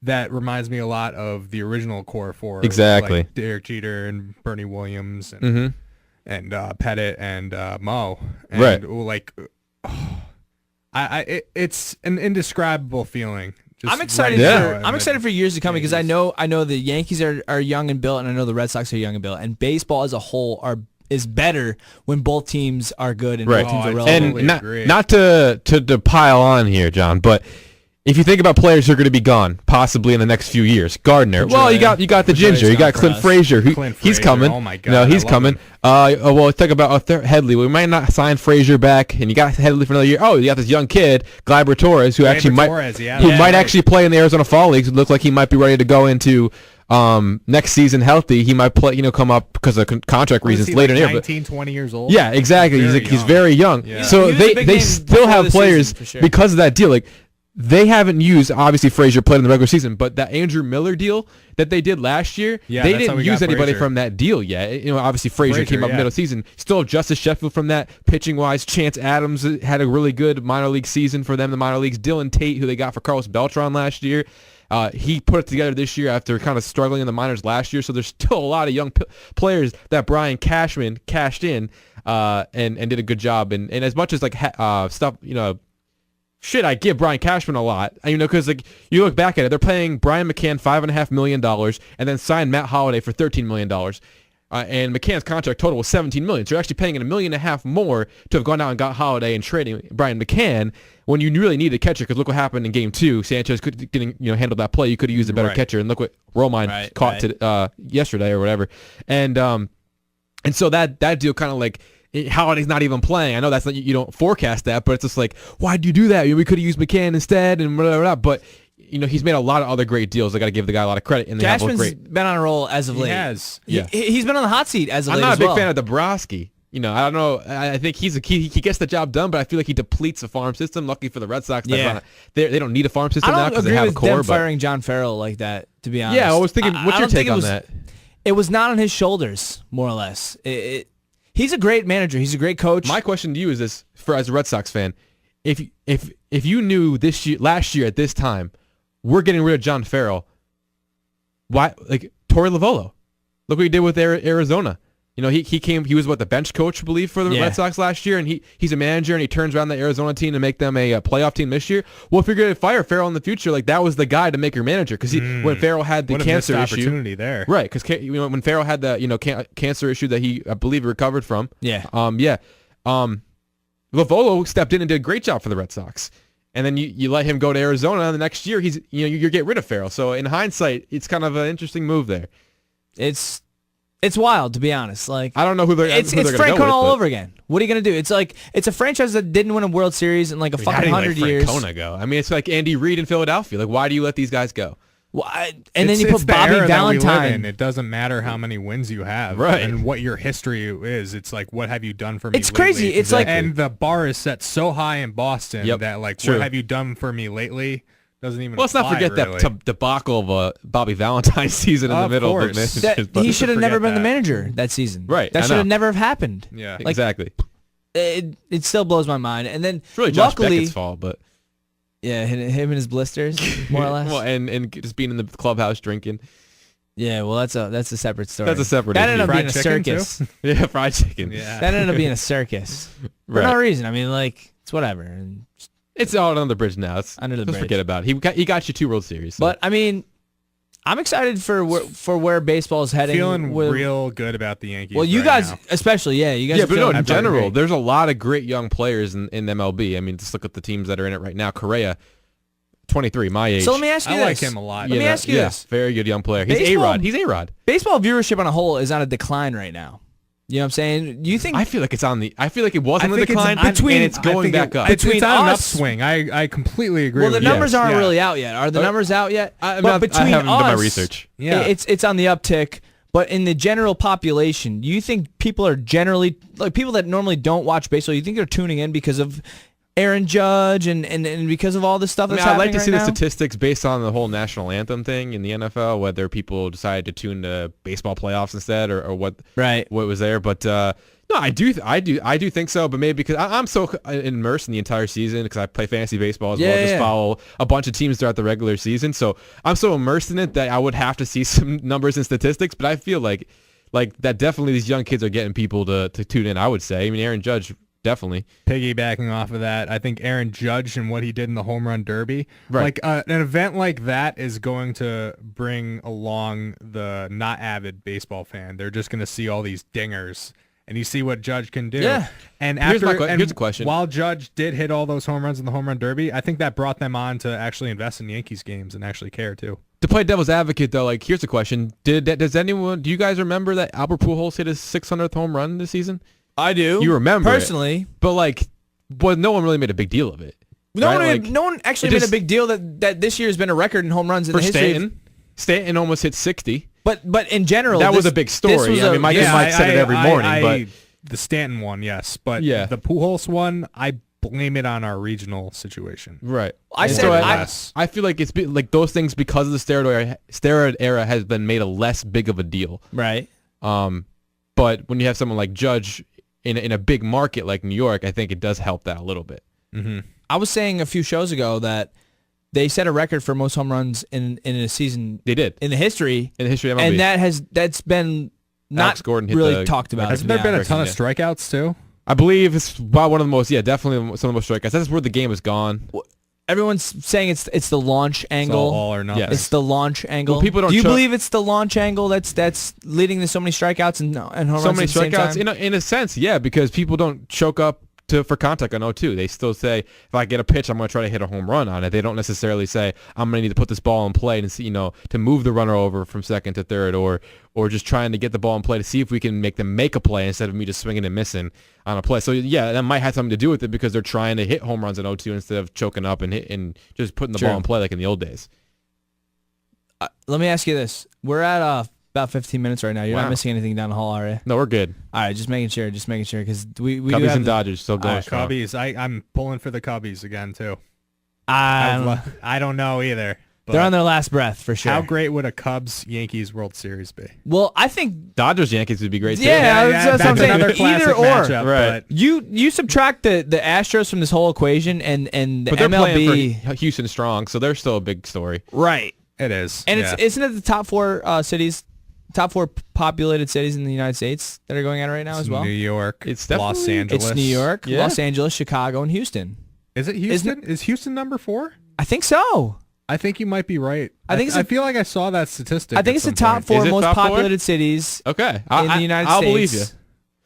that reminds me a lot of the original core four. Exactly. Like Derek Jeter and Bernie Williams and Pettit and Mo. And it's an indescribable feeling. I'm excited. I'm excited for years to come because I know the Yankees are young and built, and I know the Red Sox are young and built, and baseball as a whole is better when both teams are good and both teams are relatively. And not to pile on here, John, but if you think about players who are going to be gone, possibly in the next few years, Gardner. Well, you got the Ginger. You got Clint Frazier. He's coming. Oh my God! No, he's coming. Well, think about Headley. We might not sign Frazier back, and you got Headley for another year. Oh, you got this young kid, Gleyber Torres, who might actually play in the Arizona Fall Leagues. It looks like he might be ready to go into next season healthy. He might play, come up because of contract reasons later in the year. 19, 20 years old. Yeah, exactly. He's very young. Yeah. So they still have players because of that deal. Like, they haven't used, obviously Frazier played in the regular season, but that Andrew Miller deal that they did last year, they didn't use anybody from that deal yet. Obviously Frazier came up middle of the season. Still have Justice Sheffield from that. Pitching-wise, Chance Adams had a really good minor league season for them, the minor leagues. Dylan Tate, who they got for Carlos Beltran last year, he put it together this year after kind of struggling in the minors last year. So there's still a lot of young players that Brian Cashman cashed in and did a good job. And as much as stuff, shit, I give Brian Cashman a lot. Because you look back at it, they're paying Brian McCann $5.5 million and then signed Matt Holliday for $13 million. And McCann's contract total was $17 million. So you're actually paying $1.5 million more to have gone out and got Holliday and trading Brian McCann when you really needed a catcher. Because look what happened in Game 2. Sanchez didn't handle that play. You could have used a better catcher. And look what Romine caught yesterday or whatever. And so that deal kind of Holliday's not even playing. I know that's not, you don't forecast that, but it's just like, why do you do that? We could have used McCann instead and blah, blah, blah. But he's made a lot of other great deals. I got to give the guy a lot of credit. And Cashman's been on a roll as of late. He has. He's been on the hot seat as of late. I'm not a big fan of Dabrowski. I don't know. I think he gets the job done, but I feel like he depletes the farm system. Lucky for the Red Sox, they don't need a farm system now because they have a core. I don't agree with them firing John Farrell like that, to be honest. Yeah, I was thinking, what's your take on that? It was not on his shoulders, more or less. He's a great manager. He's a great coach. My question to you is this: as a Red Sox fan, if you knew last year at this time, we're getting rid of John Farrell, why Torey Lovullo? Look what he did with Arizona. He was the bench coach, I believe, for the Red Sox last year, and he's a manager, and he turns around the Arizona team to make them a playoff team this year. Well, if you're going to fire Farrell in the future, that was the guy to make your manager, because when Farrell had the cancer issue, opportunity there, right? Because when Farrell had the cancer issue that I believe recovered from, Lovolo stepped in and did a great job for the Red Sox. And then you let him go to Arizona, and the next year you get rid of Farrell. So in hindsight, it's kind of an interesting move there. It's wild, to be honest. Like, I don't know who they're It's going to go Francona with, all over again. What are you going to do? It's like it's a franchise that didn't win a World Series in like a fucking 100 years. Francona go? I mean, it's like Andy Reid in Philadelphia. Like, why do you let these guys go? Well, and then you put Bobby Valentine. It doesn't matter how many wins you have, right? And what your history is. It's like, what have you done for me? It's lately? crazy. It's like, and the bar is set so high in Boston that like, True. what have you done for me lately? Doesn't even. Let's not forget really. that debacle of Bobby Valentine season in the middle of the he should have never been the manager that season. Right. That should have never have happened. Yeah. Like, exactly. It still blows my mind. And then it's really Josh Beckett's fault, but. Yeah, him and his blisters, more or less. Well, and just being in the clubhouse drinking. Yeah, well, that's a separate story. That's a separate That ended up fried being a circus. Yeah, fried chicken. Yeah. That ended up being a circus. For no reason. I mean, like, it's whatever. And it's all under the bridge now. It's under the just bridge. forget about it. He got you 2 World Series. So. But I mean, I'm excited for where baseball is heading. Feeling real good about the Yankees. Well, you right guys, now. especially, you guys. Yeah, but no, in feeling general, great. there's a lot of great young players in MLB. I mean, just look at the teams that are in it right now. Correa, 23, my age. So let me ask you I this. like him a lot. Let me ask you this. Very good young player. He's Baseball- A-Rod. He's A-Rod. Baseball viewership on a whole is on a decline right now. You know what I'm saying? Do you think? I feel like it's on the. I feel like it was on the think it's decline, on- and it's going back up. It's Between on an us- upswing. I completely agree. Well, the with you. numbers aren't Yeah. really out yet. Are the numbers out yet? I But between haven't done my us, research. Yeah. it's on the uptick. But in the general population, do you think people are generally like people that normally don't watch baseball? You think they're tuning in because of Aaron Judge and because of all this stuff I mean, that's I'd happening like to right see now? the statistics based on the whole national anthem thing in the NFL, whether people decided to tune to baseball playoffs instead, or what was there. But no, I do think so. But maybe because I'm so immersed in the entire season because I play fantasy baseball as well, just follow a bunch of teams throughout the regular season. So I'm so immersed in it that I would have to see some numbers and statistics. But I feel like that definitely these young kids are getting people to tune in. I would say. I mean, Aaron Judge. Definitely. Piggybacking off of that, I think Aaron Judge and what he did in the home run derby, Right. like an event like that is going to bring along the not avid baseball fan. They're just going to see all these dingers, and you see what Judge can do. Yeah. And Here's after, a question. While Judge did hit all those home runs in the home run derby, I think that brought them on to actually invest in Yankees games and actually care too. To play devil's advocate, though, like here's a question: do you guys remember that Albert Pujols hit his 600th home run this season? I do. You remember personally, but no one really made a big deal of it. No right? one actually made a big deal that this year has been a record in home runs in for the history. Stanton. Stanton almost hit 60. But in general, that was a big story. I mean, Mike said it every morning. But the Stanton one, yes, but yeah. the Pujols one, I blame it on our regional situation. Right. I feel like it's like those things because of the steroid era has been made a less big of a deal. Right. But when you have someone like Judge in a big market like New York, I think it does help that a little bit. Mm-hmm. I was saying a few shows ago that they set a record for most home runs in a season. They did in the history of MLB, and that's been not Alex Gordon hit really talked about. Hasn't there been a ton of strikeouts too? I believe it's one of the most. Yeah, definitely some of the most strikeouts. That's where the game has gone. Everyone's saying it's the launch angle. It's all or nothing. Yes. It's the launch angle. Well, people don't Do you choke- believe it's the launch angle that's leading to so many strikeouts and home runs? So many at the same strikeouts time? in a sense, yeah, because people don't choke up for contact on 0-2. They still say if I get a pitch, I'm going to try to hit a home run on it. They don't necessarily say I'm going to need to put this ball in play and see, to move the runner over from second to third, or just trying to get the ball in play to see if we can make them make a play instead of me just swinging and missing on a play. So yeah, that might have something to do with it because they're trying to hit home runs in 0-2 instead of choking up and just putting the ball in play like in the old days. Let me ask you this: we're at about 15 minutes right now. You're Wow. not missing anything down the hall, are you? No, we're good. All right, just making sure because we do Cubbies have and Dodgers still going strong. Cubbies. I'm pulling for the Cubbies again too. I don't know either. But they're on their last breath for sure. how great would a Cubs-Yankees World Series be? Well, I think Dodgers Yankees would be great too. Yeah, that's what I'm saying. another classic Either or. matchup, Right. but you subtract the Astros from this whole equation and the But they're MLB playing for Houston strong, so they're still a big story. right. it is. And yeah. isn't it the top four cities, top four populated cities in the United States that are going at it right now as well? New York, It's Los definitely- Angeles. It's New York, Yeah. Los Angeles, Chicago, and Houston. Is it Houston? Is Houston number 4? I think so. I think you might be right. I think I feel like I saw that statistic. I think at it's the some top point. four Is it most top four? populated cities Okay, in the United I'll States. believe you.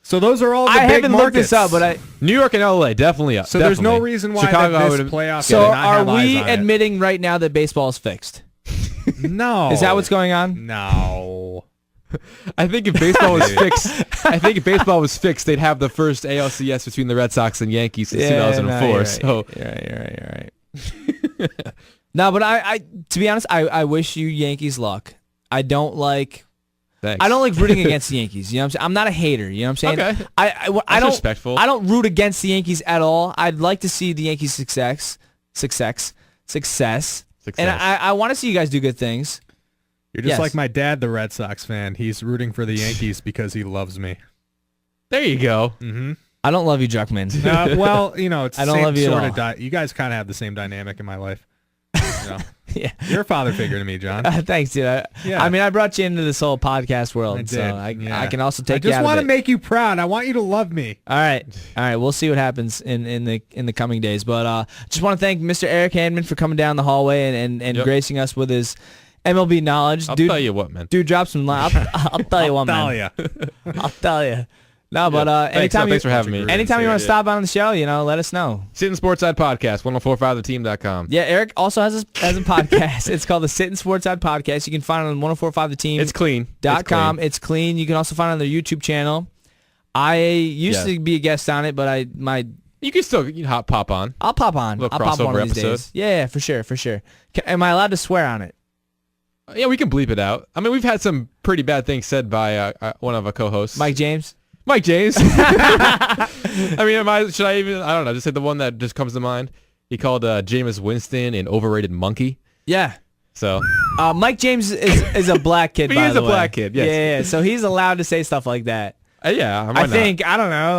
So those are all the I big haven't looked markets. this up, but New York and LA definitely up. So there's no reason why Chicago, that I this would've- playoff So did not are have eyes we on it. admitting right now that baseball is fixed? No. Is that what's going on? No. I think if baseball was fixed, they'd have the first ALCS between the Red Sox and Yankees since 2004. You're right. So You're right. No, but I to be honest, I wish you Yankees luck. I don't like thanks. I don't like rooting against the Yankees. You know what I'm saying? I'm not a hater. You know what I'm saying? Okay. I That's don't respectful. I don't root against the Yankees at all. I'd like to see the Yankees success. And I want to see you guys do good things. You're just Yes. like my dad, the Red Sox fan. He's rooting for the Yankees because he loves me. There you go. Mm-hmm. I don't love you, Druckman. Well, you know, it's I don't same love you at sort all. of you guys kind of have the same dynamic in my life. You know? Yeah. You're a father figure to me, John. Thanks, dude. Yeah. I mean, I brought you into this whole podcast world, I so did. I can also I take you just out want of to it. make you proud. I want you to love me. All right. We'll see what happens in the coming days. But just want to thank Mr. Eric Handman for coming down the hallway and Yep. gracing us with his MLB knowledge. I'll Dude, tell you what, man. Dude, drop some lines. I'll tell you what, man. I'll tell you. No, but anytime thanks for having me. Anytime you want to stop on the show, let us know. Sitting Sportside Podcast, 1045theteam.com. Yeah, Eric also has a podcast. It's called the Sitting Sportside Podcast. You can find it on 1045theteam.com. It's clean. It's clean. You can also find it on their YouTube channel. I used to be a guest on it, but You can still pop on. I'll pop on. Little I'll pop on one crossover of these episode. days. Yeah, for sure. Am I allowed to swear on it? Yeah, we can bleep it out. I mean, we've had some pretty bad things said by one of our co-hosts. Mike James? Mike James. I mean, should I even, I don't know, just say the one that just comes to mind. He called Jameis Winston an overrated monkey. Yeah. So. Mike James is a black kid, He by is the a way. black kid, yes. Yeah, so he's allowed to say stuff like that. Yeah, why I not? think, I don't know,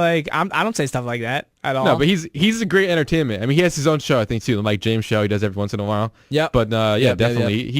I don't say stuff like that at all. No, but he's a great entertainment. I mean, he has his own show, I think, too. The Mike James show he does every once in a while. Yep. But, Yep, definitely.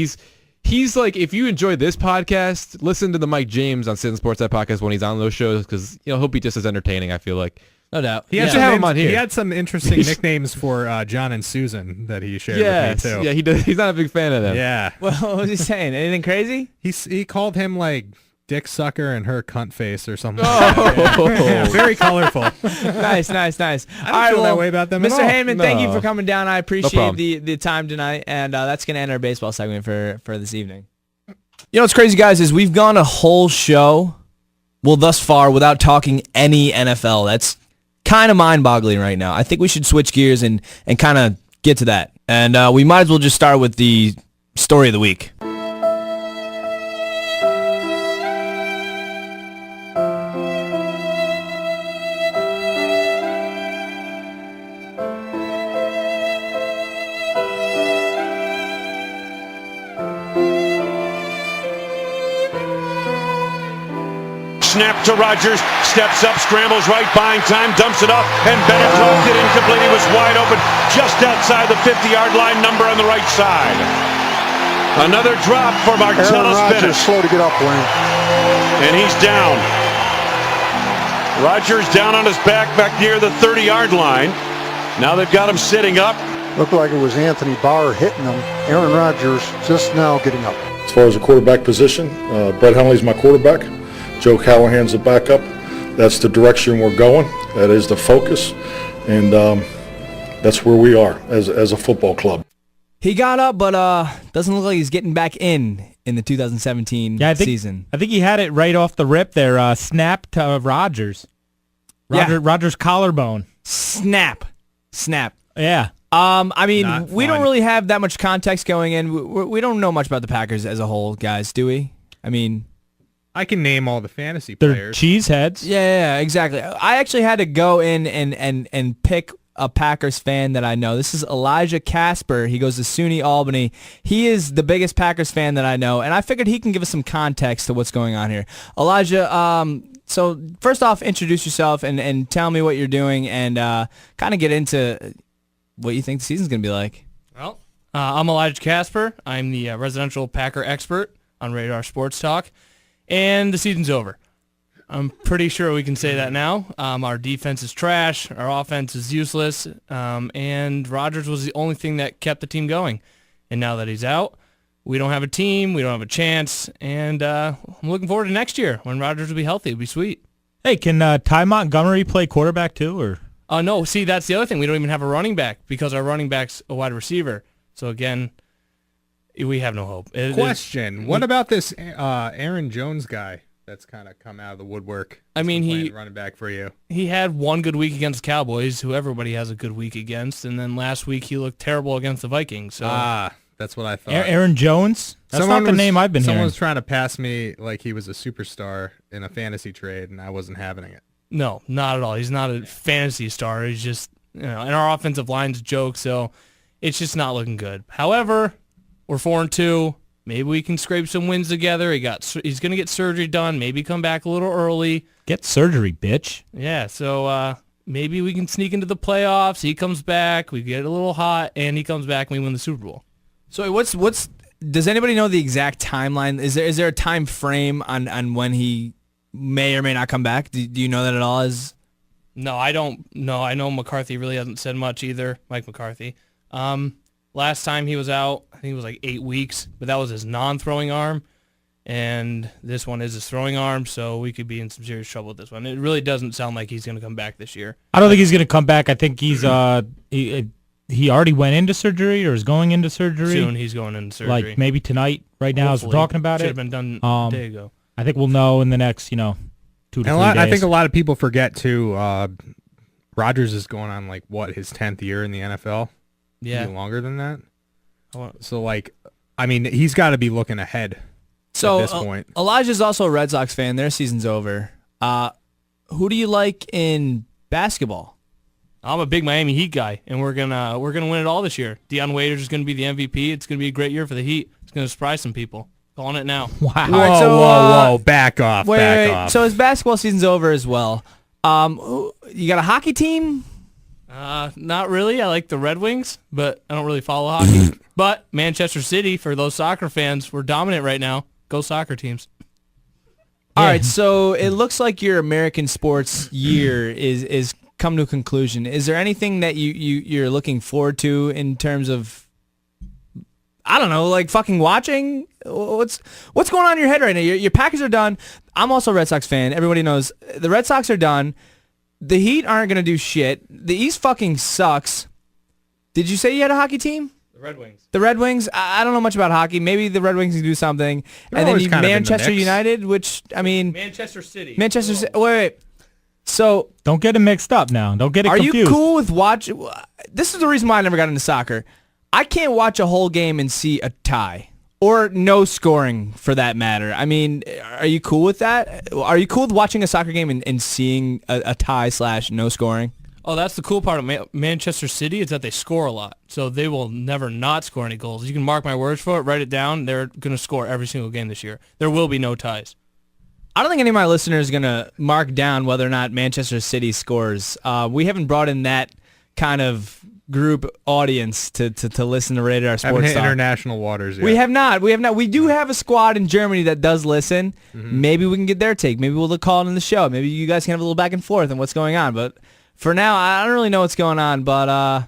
He's like, if you enjoy this podcast, listen to the Mike James on Sitting Sports Podcast when he's on those shows, because he'll be just as entertaining, I feel like. No doubt. He should have him on here. He had some interesting nicknames for John and Susan that he shared with me, too. Yeah, he does. He's not a big fan of them. Yeah. Well, what was he saying? Anything crazy? He called him, like, dick sucker and her cunt face or something. Oh. Yeah, very colorful. Nice. I don't feel that way about them at Mr. all. Heyman, thank you No. for coming down. I appreciate problem. the time tonight, and that's going to end our baseball segment for this evening. You know what's crazy, guys, is we've gone a whole show, thus far, without talking any NFL. That's kind of mind-boggling right now. I think we should switch gears and kind of get to that. And we might as well just start with the story of the week. Snap to Rodgers, steps up, scrambles right, buying time, dumps it off, and Bennett dropped it incomplete. He was wide open just outside the 50-yard line, number on the right side. Another drop for Martellus Bennett. slow to get up, Wayne. And he's down. Rodgers down on his back near the 30-yard line. Now they've got him sitting up. Looked like it was Anthony Barr hitting him. Aaron Rodgers just now getting up. As far as the quarterback position, Brett Hundley's my quarterback. Joe Callahan's the backup. That's the direction we're going. That is the focus. And that's where we are as a football club. He got up, but doesn't look like he's getting back in the 2017 season. I think he had it right off the rip there. Snap to Rodgers. Rodgers' collarbone. Snap. Yeah. I mean, Not we fun. don't really have that much context going in. We don't know much about the Packers as a whole, guys, do we? I mean, I can name all the fantasy They're players. cheeseheads. yeah, exactly. I actually had to go in and pick a Packers fan that I know. This is Elijah Casper. He goes to SUNY Albany. He is the biggest Packers fan that I know, and I figured he can give us some context to what's going on here. Elijah, so first off, introduce yourself and tell me what you're doing and kind of get into what you think the season's going to be like. Well, I'm Elijah Casper. I'm the residential Packer expert on Radar Sports Talk, and the season's over. I'm pretty sure we can say that now. Our defense is trash. Our offense is useless. And Rodgers was the only thing that kept the team going. And now that he's out, we don't have a team. We don't have a chance. And I'm looking forward to next year when Rodgers will be healthy. It'll be sweet. Hey, can Ty Montgomery play quarterback too, or? No, see, that's the other thing. We don't even have a running back because our running back's a wide receiver. So, again, we have no hope. Question. What about this Aaron Jones guy that's kind of come out of the woodwork? I mean, he running back for you. He had one good week against the Cowboys, who everybody has a good week against, and then last week he looked terrible against the Vikings. So. That's what I thought. Aaron Jones? That's not the name I've been hearing. Someone was trying to pass me like he was a superstar in a fantasy trade, and I wasn't having it. No, not at all. He's not a fantasy star. He's just, and our offensive line's a joke, so it's just not looking good. However, we're 4-2. Maybe we can scrape some wins together. He's going to get surgery done. Maybe come back a little early. Get surgery, bitch. Yeah, so maybe we can sneak into the playoffs. He comes back. We get a little hot, and he comes back, and we win the Super Bowl. So what's does anybody know the exact timeline? Is there a time frame on when he may or may not come back? Do you know that at all? No, I don't know. I know McCarthy really hasn't said much either, Mike McCarthy. Last time he was out, I think it was like 8 weeks, but that was his non-throwing arm, and this one is his throwing arm, so we could be in some serious trouble with this one. It really doesn't sound like he's going to come back this year. I don't think he's going to come back. I think he's he already went into surgery or is going into surgery. Soon he's going into surgery. Like maybe tonight, right now, as we're talking about it. Should have been done a day ago. I think we'll know in the next, 2 to 3 days. I think a lot of people forget, too, Rodgers is going on, his 10th year in the NFL? Yeah. Maybe longer than that? So, he's got to be looking ahead at this point. Elijah's also a Red Sox fan. Their season's over. Who do you like in basketball? I'm a big Miami Heat guy, and we're gonna win it all this year. Deion Waiters is gonna be the MVP. It's gonna be a great year for the Heat. It's gonna surprise some people. Calling it now. Wow. Whoa, back off, wait. off. So his basketball season's over as well. You got a hockey team? Not really. I like the Red Wings, but I don't really follow hockey. But Manchester City, for those soccer fans, we're dominant right now. Go soccer teams. All right, so it looks like your American sports year is come to a conclusion. Is there anything that you're looking forward to in terms of, I don't know, like fucking watching? What's going on in your head right now? Your Packers are done. I'm also a Red Sox fan. Everybody knows the Red Sox are done. The Heat aren't going to do shit. The East fucking sucks. Did you say you had a hockey team? The Red Wings. The Red Wings? I don't know much about hockey. Maybe the Red Wings can do something. And then you Manchester United, which, I mean... Manchester City. Manchester City. Wait. So... Don't get it mixed up now. Don't get it confused. Are you cool with watching... This is the reason why I never got into soccer. I can't watch a whole game and see a tie. Or no scoring, for that matter. I mean, are you cool with that? Are you cool with watching a soccer game and seeing a tie / no scoring? Oh, that's the cool part of Manchester City is that they score a lot. So they will never not score any goals. You can mark my words for it, write it down. They're going to score every single game this year. There will be no ties. I don't think any of my listeners are going to mark down whether or not Manchester City scores. We haven't brought in that kind of group audience to listen to Radar Sports Haven't hit Talk. International waters yet. We have not. We do have a squad in Germany that does listen. Mm-hmm. Maybe we can get their take. Maybe we'll call it in the show. Maybe you guys can have a little back and forth on what's going on. But for now, I don't really know what's going on. But I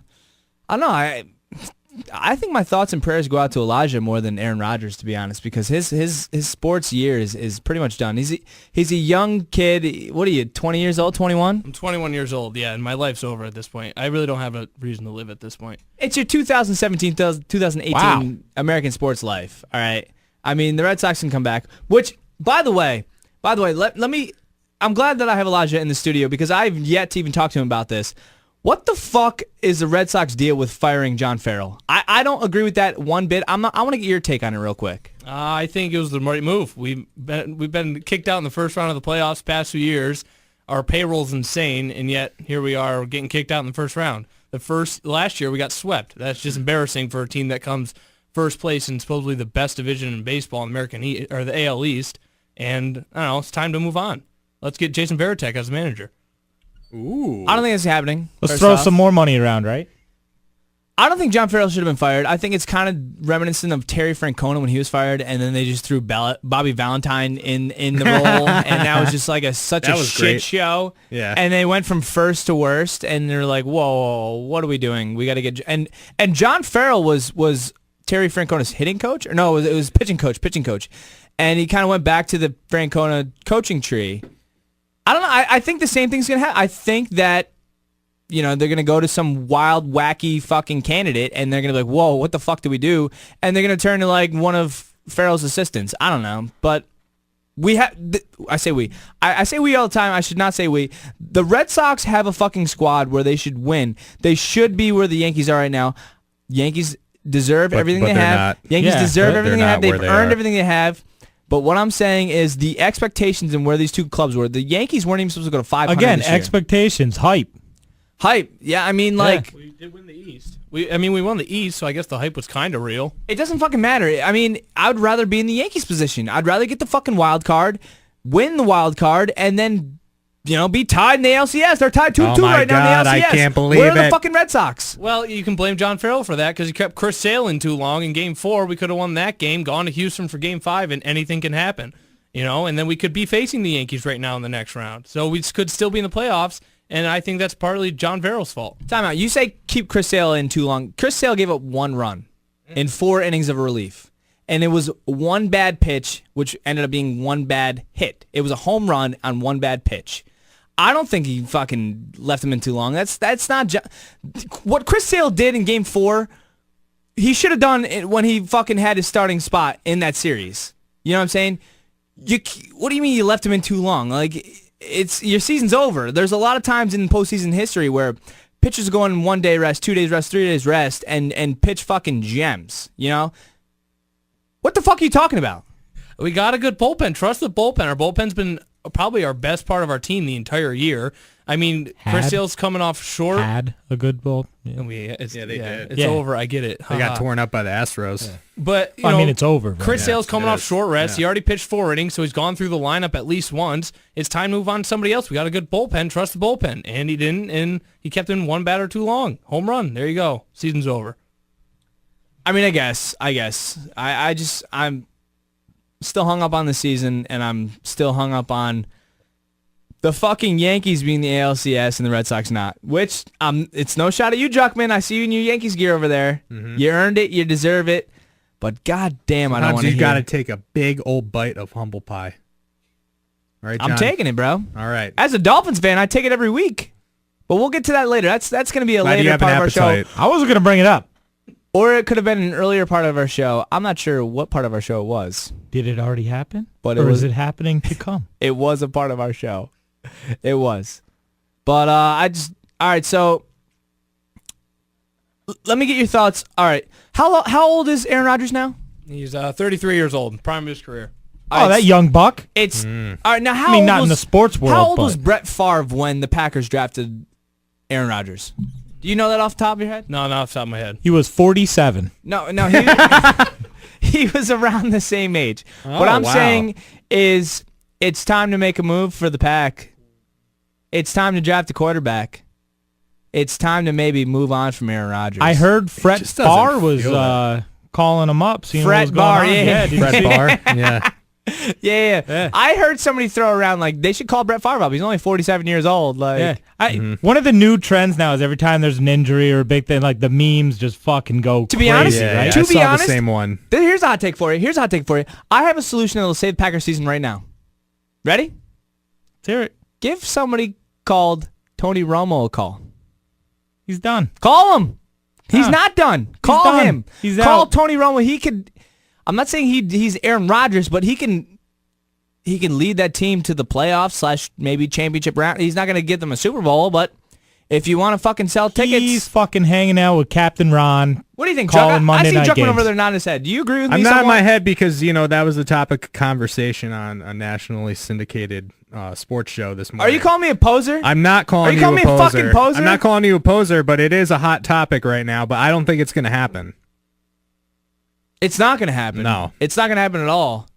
don't know. I think my thoughts and prayers go out to Elijah more than Aaron Rodgers, to be honest, because his sports year is pretty much done. He's a young kid. What are you, 20 years old, 21? I'm 21 years old, yeah, and my life's over at this point. I really don't have a reason to live at this point. It's your 2017, 2018 American sports life, all right? I mean, the Red Sox can come back, which, by the way, let me, I'm glad that I have Elijah in the studio because I've yet to even talk to him about this. What the fuck is the Red Sox deal with firing John Farrell? I don't agree with that one bit. I want to get your take on it real quick. I think it was the right move. We've been kicked out in the first round of the playoffs the past few years. Our payroll's insane, and yet here we are getting kicked out in the first round. Last year we got swept. That's just embarrassing for a team that comes first place in supposedly the best division in baseball, American or the AL East. And I don't know, it's time to move on. Let's get Jason Varitek as manager. Ooh. I don't think it's happening. Let's throw some more money around, right? I don't think John Farrell should have been fired. I think it's kind of reminiscent of Terry Francona when he was fired, and then they just threw Bobby Valentine in the role, and that was just like such a shit show. Yeah. And they went from first to worst, and they're like, whoa, what are we doing? We got to get and John Farrell was Terry Francona's hitting coach, or no, it was pitching coach, and he kind of went back to the Francona coaching tree. I don't know. I think the same thing's going to happen. I think that, they're going to go to some wild, wacky fucking candidate, and they're going to be like, whoa, what the fuck do we do? And they're going to turn to, like, one of Farrell's assistants. I don't know. But we have... I say we. I say we all the time. I should not say we. The Red Sox have a fucking squad where they should win. They should be where the Yankees are right now. Yankees deserve everything they have. Yankees deserve everything they have. They've earned everything they have. But what I'm saying is the expectations and where these two clubs were. The Yankees weren't even supposed to go to 500 Again, this year. expectations, hype. Hype. Yeah, I mean, like... We did win the East. We won the East, so I guess the hype was kind of real. It doesn't fucking matter. I mean, I would rather be in the Yankees position. I'd rather get the fucking wild card, win the wild card, and then... be tied in the ALCS. They're tied 2-2 right now in the LCS. I can't believe Where are the it. fucking Red Sox? Well, you can blame John Farrell for that because he kept Chris Sale in too long in Game 4. We could have won that game, gone to Houston for Game 5, and anything can happen. And then we could be facing the Yankees right now in the next round. So we could still be in the playoffs, and I think that's partly John Farrell's fault. Time out. You say keep Chris Sale in too long. Chris Sale gave up 1 run in 4 innings of relief. And it was 1 bad pitch, which ended up being 1 bad hit. It was a home run on 1 bad pitch. I don't think he fucking left him in too long. That's not... What Chris Sale did in Game 4, he should have done it when he fucking had his starting spot in that series. You know what I'm saying? What do you mean you left him in too long? Like, your season's over. There's a lot of times in postseason history where pitchers go on 1 day rest, 2 days rest, 3 days rest, and pitch fucking gems, What the fuck are you talking about? We got a good bullpen. Trust the bullpen. Our bullpen's been probably our best part of our team the entire year. I mean, Chris Sale's coming off short. Had a good bull. Yeah, they did. It's Yeah. over. I get it. They got torn up by the Astros. Yeah. But it's over. But Chris Sale's coming off short rest. Yeah. He already pitched 4 innings, so he's gone through the lineup at least once. It's time to move on to somebody else. We got a good bullpen. Trust the bullpen. And he didn't, and he kept in 1 batter too long. Home run. There you go. Season's over. I mean, I guess. I'm still hung up on the season, and I'm still hung up on the fucking Yankees being the ALCS and the Red Sox not. Which, it's no shot at you, Juckman. I see you in your Yankees gear over there. Mm-hmm. You earned it. You deserve it. But goddamn, I don't want to hear. You got to take a big old bite of humble pie. All right, John? I'm taking it, bro. All right. As a Dolphins fan, I take it every week. But we'll get to that later. That's going to be a later part of our show. I wasn't going to bring it up. Or it could have been an earlier part of our show. I'm not sure what part of our show it was. Did it already happen? But or is it happening to come? It was a part of our show. It was. But all right, so let me get your thoughts. All right. How old is Aaron Rodgers now? He's 33 years old, prime of his career. That young buck. It's all right. Now, how I mean, old not was, in the sports world. How old but was Brett Favre when the Packers drafted Aaron Rodgers? Do you know that off the top of your head? No, not off the top of my head. He was 47. No, he was around the same age. What I'm wow. saying is it's time to make a move for the Pack. It's time to draft a quarterback. It's time to maybe move on from Aaron Rodgers. I heard Fred Barr was calling him up, seeing what was going on. Yeah. Fred Barr, yeah. Yeah. I heard somebody throw around like they should call Brett Favre up. He's only 47 years old. Like, one of the new trends now is every time there's an injury or a big thing, like the memes just fucking go to be crazy, honest, right? To I be saw honest, the same one. Here's a hot take for you. I have a solution that will save Packers season right now. Ready? Let's hear it. Give somebody called Tony Romo a call. He's done. Call him. He's not done. Call him. He's Call out. Tony Romo. He could. I'm not saying he's Aaron Rodgers, but he can lead that team to the playoffs / maybe championship round. He's not going to give them a Super Bowl, but if you want to fucking sell tickets, he's fucking hanging out with Captain Ron. What do you think, calling Chuck? Monday I see night Chuckman games. over there nodding his head. Do you agree with me? I'm not in somewhat? my head because that was the topic of conversation on a nationally syndicated sports show this morning. Are you calling me a poser? I'm not calling you a poser. Are you calling me a fucking poser? I'm not calling you a poser, but it is a hot topic right now. But I don't think it's going to happen. It's not going to happen. No. It's not going to happen at all.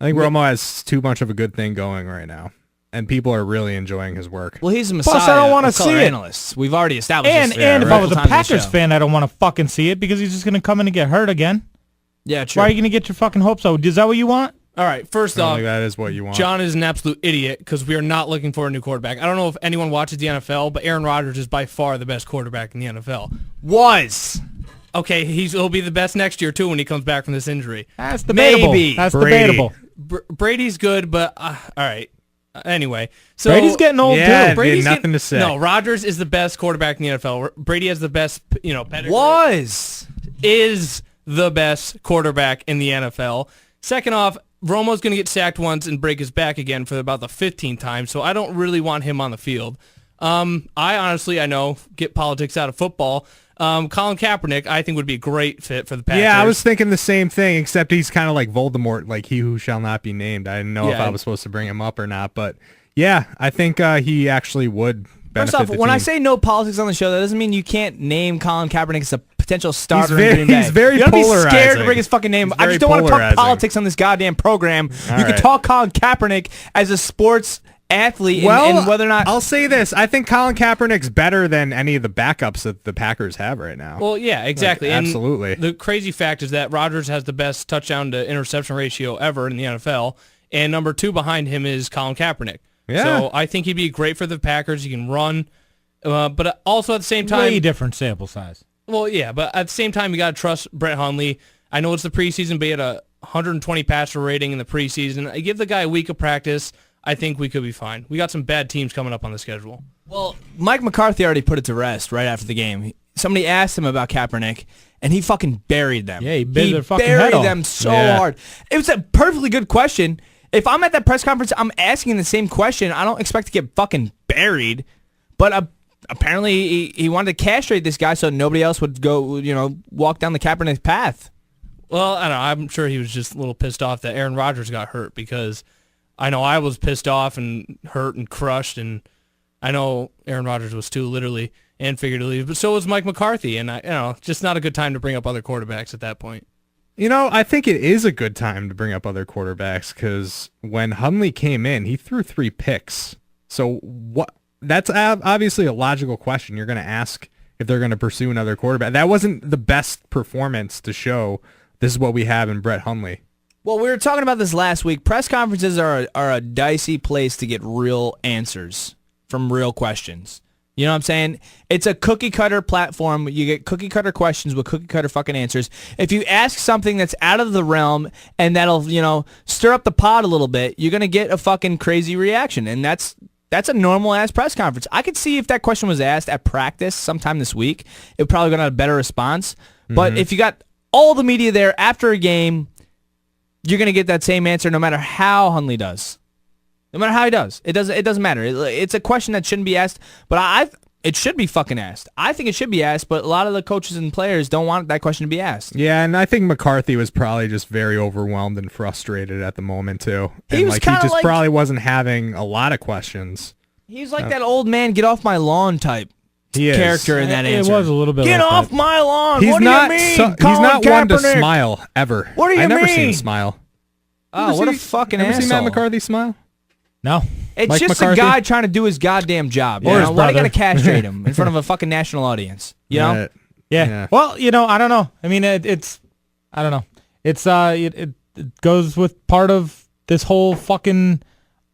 I think Romo has too much of a good thing going right now, and people are really enjoying his work. Well, he's a messiah. Plus, I don't want to of see color it. Analysts. We've already established And this. if I was a Multiple times on the Packers show. fan, I don't want to fucking see it because he's just going to come in and get hurt again. Yeah, true. Why are you going to get your fucking hopes up? Is that what you want? All right, first I don't off, think that is what you want. John is an absolute idiot because we are not looking for a new quarterback. I don't know if anyone watches the NFL, but Aaron Rodgers is by far the best quarterback in the NFL. Was. Okay, he'll be the best next year, too, when he comes back from this injury. That's debatable. Maybe. That's Brady. debatable. Brady's good, but all right. Anyway, so Brady's getting old too. Brady's nothing to say. No, Rodgers is the best quarterback in the NFL. Brady has the best, pedigree. Is the best quarterback in the NFL. Second off, Romo's going to get sacked once and break his back again for about the 15th time, so I don't really want him on the field. I know, get politics out of football. Colin Kaepernick, I think, would be a great fit for the Packers. Yeah, I was thinking the same thing, except he's kind of like Voldemort, like he who shall not be named. I didn't know if I was supposed to bring him up or not, but yeah, I think he actually would benefit First off, the when team. I say no politics on the show, that doesn't mean you can't name Colin Kaepernick as a potential starter in Green Bay. He's very you don't be scared polarizing. to bring his fucking name. He's I very just don't want to talk polarizing. politics on this goddamn program. All you can right. talk Colin Kaepernick as a sports athlete and whether or not... I'll say this. I think Colin Kaepernick's better than any of the backups that the Packers have right now. Well, yeah, exactly. Like, And absolutely. the crazy fact is that Rodgers has the best touchdown to interception ratio ever in the NFL, and number 2 behind him is Colin Kaepernick. Yeah. So I think he'd be great for the Packers. He can run, but also at the same time... Way different sample size. Well, yeah, but at the same time, you got to trust Brett Hundley. I know it's the preseason, but he had a 120 passer rating in the preseason. I give the guy a week of practice. I think we could be fine. We got some bad teams coming up on the schedule. Well, Mike McCarthy already put it to rest right after the game. Somebody asked him about Kaepernick, and he fucking buried them. Yeah, he buried their fucking head buried off. them so hard. It was a perfectly good question. If I'm at that press conference, I'm asking the same question. I don't expect to get fucking buried, but apparently he wanted to castrate this guy so nobody else would go, walk down the Kaepernick path. Well, I don't know. I'm sure he was just a little pissed off that Aaron Rodgers got hurt because I know I was pissed off and hurt and crushed, and I know Aaron Rodgers was too, literally and figuratively, but so was Mike McCarthy, and just not a good time to bring up other quarterbacks at that point. I think it is a good time to bring up other quarterbacks because when Hundley came in, he threw 3 picks. So what? That's obviously a logical question. You're going to ask if they're going to pursue another quarterback. That wasn't the best performance to show this is what we have in Brett Hundley. Well, we were talking about this last week. Press conferences are a dicey place to get real answers from real questions. You know what I'm saying? It's a cookie-cutter platform. You get cookie-cutter questions with cookie-cutter fucking answers. If you ask something that's out of the realm and that'll, stir up the pot a little bit, you're going to get a fucking crazy reaction. And that's a normal-ass press conference. I could see if that question was asked at practice sometime this week, it would probably get a better response. But if you got all the media there after a game, you're going to get that same answer no matter how Hundley does. No matter how he does. It doesn't matter. It's a question that shouldn't be asked, but it should be fucking asked. I think it should be asked, but a lot of the coaches and players don't want that question to be asked. Yeah, and I think McCarthy was probably just very overwhelmed and frustrated at the moment, too. He And was he kinda just like- probably wasn't having a lot of questions. He's like that old man, get off my lawn type He is. character in that answer. It was a little bit Get like off that. my lawn. He's What do not you mean? he's not Colin one to Kaepernick? smile, ever. What do you I've never seen mean? him smile. Oh, what a fucking Ever asshole. seen Matt McCarthy smile? No. It's Mike just McCarthy? a guy trying to do his goddamn job. Or You his know? Why do you brother. got to castrate him in front of a fucking national audience? You know? Right. Yeah. Well, I don't know. I mean, it's I don't know. It's it goes with part of this whole fucking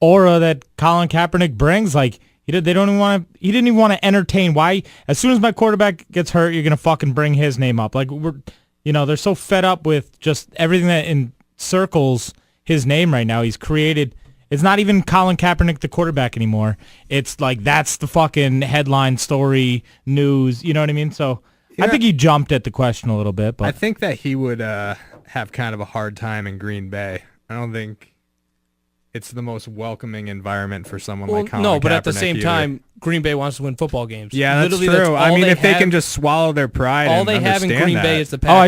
aura that Colin Kaepernick brings. Like he didn't even want to entertain. Why? As soon as my quarterback gets hurt, you're gonna fucking bring his name up. Like they're so fed up with just everything that encircles his name right now. He's created. It's not even Colin Kaepernick, the quarterback, anymore. It's like that's the fucking headline story news. You know what I mean? So I think he jumped at the question a little bit. But I think that he would have kind of a hard time in Green Bay. I don't think it's the most welcoming environment for someone like Colin Kaepernick. No, but at the same either. time, Green Bay wants to win football games. Yeah, that's Literally, true. all I mean, if they have- can just swallow their pride, all and they have in understand Green that. Bay is the Packers.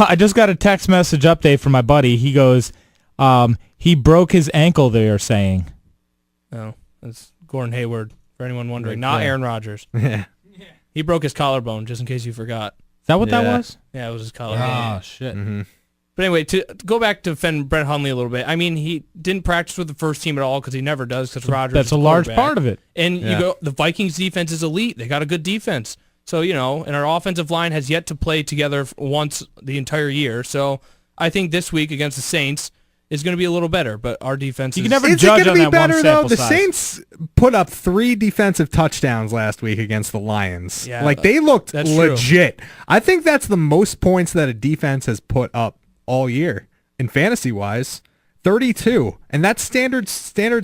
I just got a text message update from my buddy. He goes, he broke his ankle. They are saying. Oh, that's Gordon Hayward, for anyone wondering. Right Not there. Aaron Rodgers. Yeah. He broke his collarbone, just in case you forgot. Is that what that was? Yeah, it was his collarbone. Oh shit. Mm-hmm. But anyway, to go back to defend Brett Hundley a little bit, I mean, he didn't practice with the first team at all because he never does because Rodgers That's is a the large quarterback. part of it. And Yeah. the Vikings defense is elite. They got a good defense. So, and our offensive line has yet to play together once the entire year. So I think this week against the Saints is going to be a little better, but our defense You is... can never Is it judge going to on be that one better though? sample The size. Saints put up 3 defensive touchdowns last week against the Lions. Yeah, like they looked that's true. legit. I think that's the most points that a defense has put up all year in fantasy wise. 32, and that's standard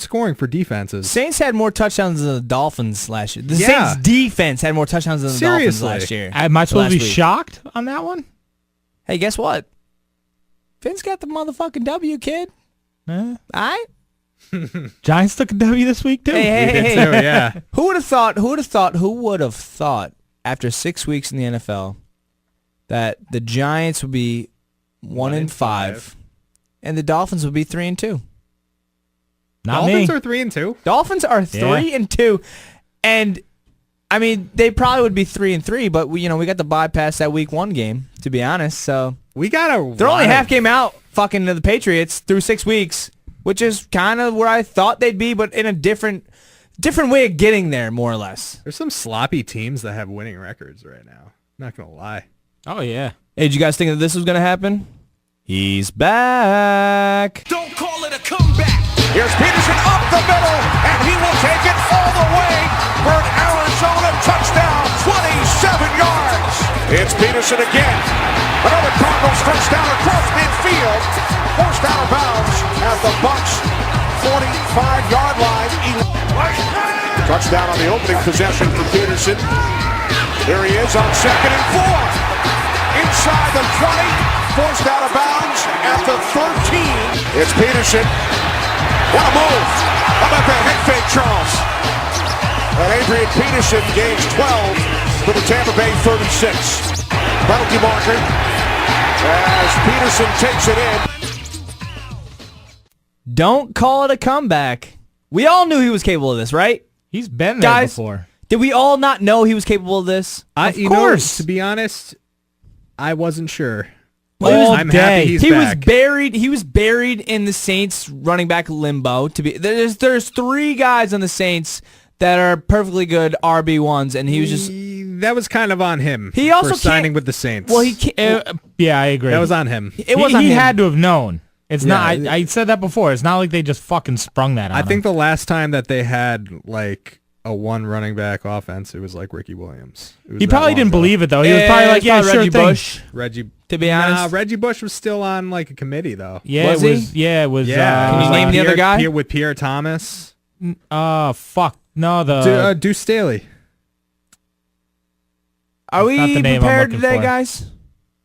scoring for defenses. Saints had more touchdowns than the Dolphins last year. The Saints defense had more touchdowns than the Dolphins last year. Am I supposed to be shocked on that one? Hey, guess what? Finn's got the motherfucking W, kid. All right? Giants took a W this week, too. Hey. Too, yeah. Who would have thought after 6 weeks in the NFL that the Giants would be 1-5 and the Dolphins would be 3-2? Dolphins are 3-2. Dolphins are 3-2, and I mean they probably would be 3-3, but we got to bypass that Week 1 game, to be honest. So they're only half game out, fucking to the Patriots through 6 weeks, which is kind of where I thought they'd be, but in a different way of getting there, more or less. There's some sloppy teams that have winning records right now. Not gonna lie. Oh yeah. Hey, did you guys think that this was gonna happen? He's back. Don't call it a comeback. Here's Peterson up the middle, and he will take it all the way for an Arizona touchdown, 27 yards. It's Peterson again. Another Cardinals touchdown across midfield, forced out of bounds at the Bucs 45-yard line. Touchdown on the opening possession for Peterson. There he is on 2nd and 4. Inside the 20, forced out of bounds at the 13. It's Peterson. What a move. How about that head fake, Charles? And Adrian Peterson gains 12 for the Tampa Bay 36. Penalty marker as Peterson takes it in. Don't call it a comeback. We all knew he was capable of this, right? He's been there Guys, before. Did we all not know he was capable of this? Of course. To be honest, I wasn't sure. Well, I'm happy he's he back. was buried in the Saints running back limbo. There's 3 guys on the Saints that are perfectly good RB1s, and he was just that was kind of on him. He also for signing with the Saints. Well, he can't. Yeah, I agree. That was on him. It wasn't he him. had to have known. It's not. I said that before. It's not like they just fucking sprung that on I think him. the last time that they had like a one running back offense, it was like Ricky Williams. He probably didn't believe it though. He was probably like, "Yeah, sure Reggie thing." Bush. Reggie. To be honest, Reggie Bush was still on like a committee though. Yeah, Was it was. he? Yeah, it was. Can you name the other guy? With Pierre Thomas. Fuck. No, the Deuce Staley. Are That's not we the name I'm prepared looking today, for. guys?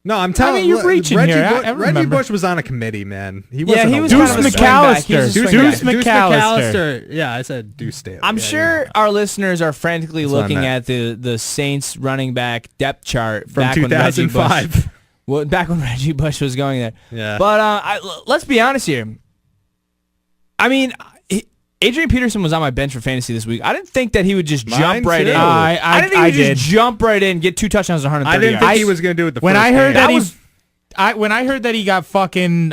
No, I'm telling you're reaching Reggie here. I Reggie remember. Bush was on a committee, man. He Yeah, wasn't he a was one- kind of a Deuce swing back. He was a McAllister. swing Deuce back. McAllister. Yeah, I said Deuce Staley. I'm Yeah, sure our listeners are frantically That's what I looking meant. at the Saints running back depth chart From back when Reggie 2005. Bush, back when Reggie Bush was going there. Yeah. But let's be honest here. I mean, Adrian Peterson was on my bench for fantasy this week. I didn't think that he would just jump right too. in. I didn't think he would just jump right in, get 2 touchdowns, 130 I didn't yards. think he was going to do it the When first I heard game. that when I heard that he got fucking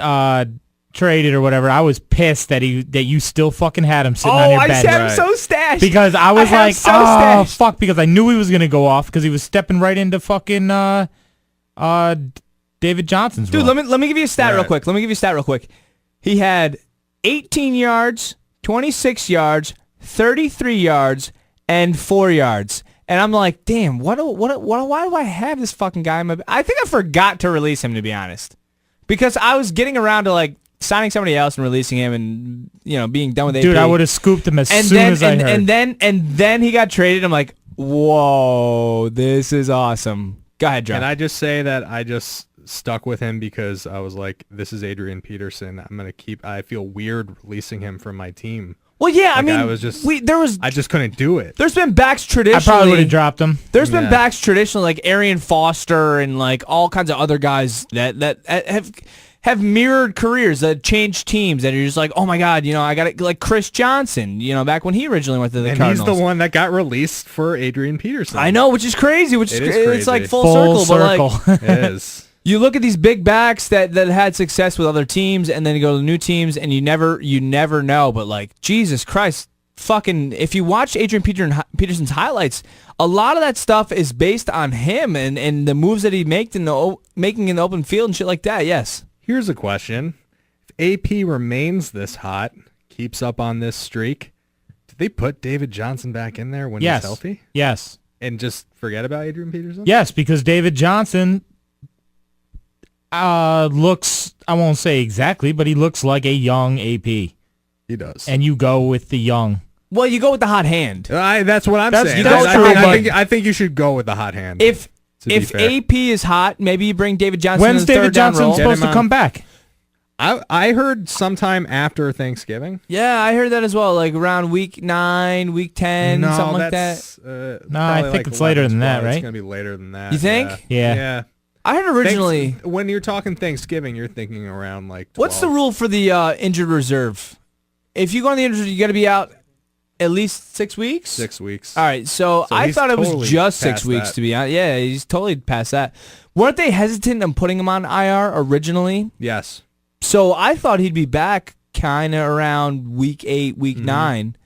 traded or whatever, I was pissed that you still fucking had him sitting on your I bench. have him so stashed. Because I was have like, so oh stashed. fuck, because I knew he was gonna go off because he was stepping right into fucking David Johnson's Dude, role. let me give you a stat real quick. He had 18 yards, 26 yards, 33 yards, and 4 yards. And I'm like, damn, why do I have this fucking guy in my... I think I forgot to release him, to be honest. Because I was getting around to, like, signing somebody else and releasing him and, being done with AP. Dude, I would have scooped him as soon as I heard. And then he got traded. I'm like, whoa, this is awesome. Go ahead, John. Can I just say that I just stuck with him because I was like, this is Adrian Peterson. I feel weird releasing him from my team. Well, yeah, I Like, mean, I just couldn't do it. There's been backs traditionally. I probably would have dropped him. There's been backs traditionally like Arian Foster and like all kinds of other guys that have mirrored careers that changed teams that are just like, oh my god, I got it, like Chris Johnson, back when he originally went to the Cardinals. He's the one that got released for Adrian Peterson. I know, which is crazy. It's like full Full circle. But like, It is. you look at these big backs that had success with other teams, and then you go to new teams, and you never know. But like, Jesus Christ, fucking, if you watch Adrian Peterson's highlights, a lot of that stuff is based on him and the moves that he making in the open field and shit like that. Yes. Here's a question. If AP remains this hot, keeps up on this streak, did they put David Johnson back in there when he's healthy? Yes. And just forget about Adrian Peterson? Yes, because David Johnson looks, I won't say exactly, but he looks like a young AP. He does. And you go with the young. Well, you go with the hot hand. That's what I'm saying. I think you should go with the hot hand. If AP is hot, maybe you bring David Johnson. When's David Johnson supposed to come back? I heard sometime after Thanksgiving. Yeah, I heard that as well, like around week 9, week 10, something like that. No, I think it's later than that, right? It's going to be later than that. You think? Yeah. I heard originally... when you're talking Thanksgiving, you're thinking around like 12. What's the rule for the injured reserve? If you go on the injured, you got to be out at least 6 weeks? 6 weeks. All right, so I thought it was just 6 weeks that. to be out. Yeah, he's totally past that. Weren't they hesitant on putting him on IR originally? Yes. So I thought he'd be back kind of around week 8, week 9.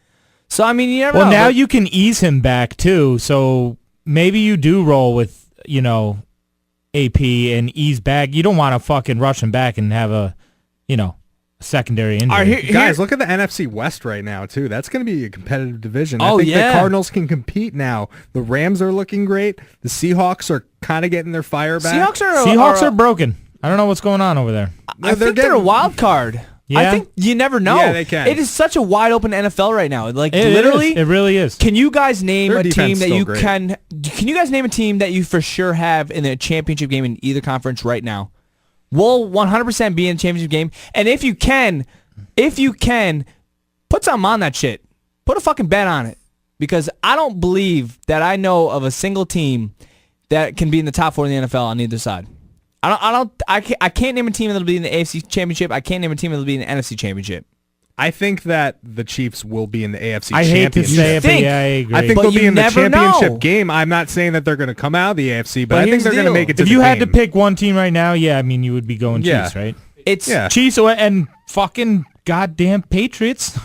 So, I mean, you never know. Well, now you can ease him back, too. So maybe you do roll with, AP and ease back. You don't want to fucking rush him back and have a, secondary injury. All right, guys, look at the NFC West right now, too. That's going to be a competitive division. Oh, I think yeah. the Cardinals can compete now. The Rams are looking great. The Seahawks are kind of getting their fire back. Seahawks are broken. I don't know what's going on over there. I think they're a wild card. Yeah? I think you never know. Yeah, they can. It is such a wide open NFL right now. Like It literally, is. It really is. Can you guys name Their a defense team is that still you great. can? Can you guys name a team that you for sure have in a championship game in either conference right now? Will 100% be in the championship game. And if you can, put something on that shit. Put a fucking bet on it. Because I don't believe that I know of a single team that can be in the top 4 in the NFL on either side. I can't name a team that'll be in the AFC Championship. I can't name a team that'll be in the NFC Championship. I think that the Chiefs will be in the AFC I hate Championship. to say it, but yeah, I agree. I think But they'll be you in the never championship know. game. I'm not saying that they're going to come out of the AFC, but I think here's they're the going to deal. make it to If the you had to game. pick one team right now, yeah, I mean, you would be going Yeah. Chiefs, right? It's Yeah. Chiefs and fucking goddamn Patriots.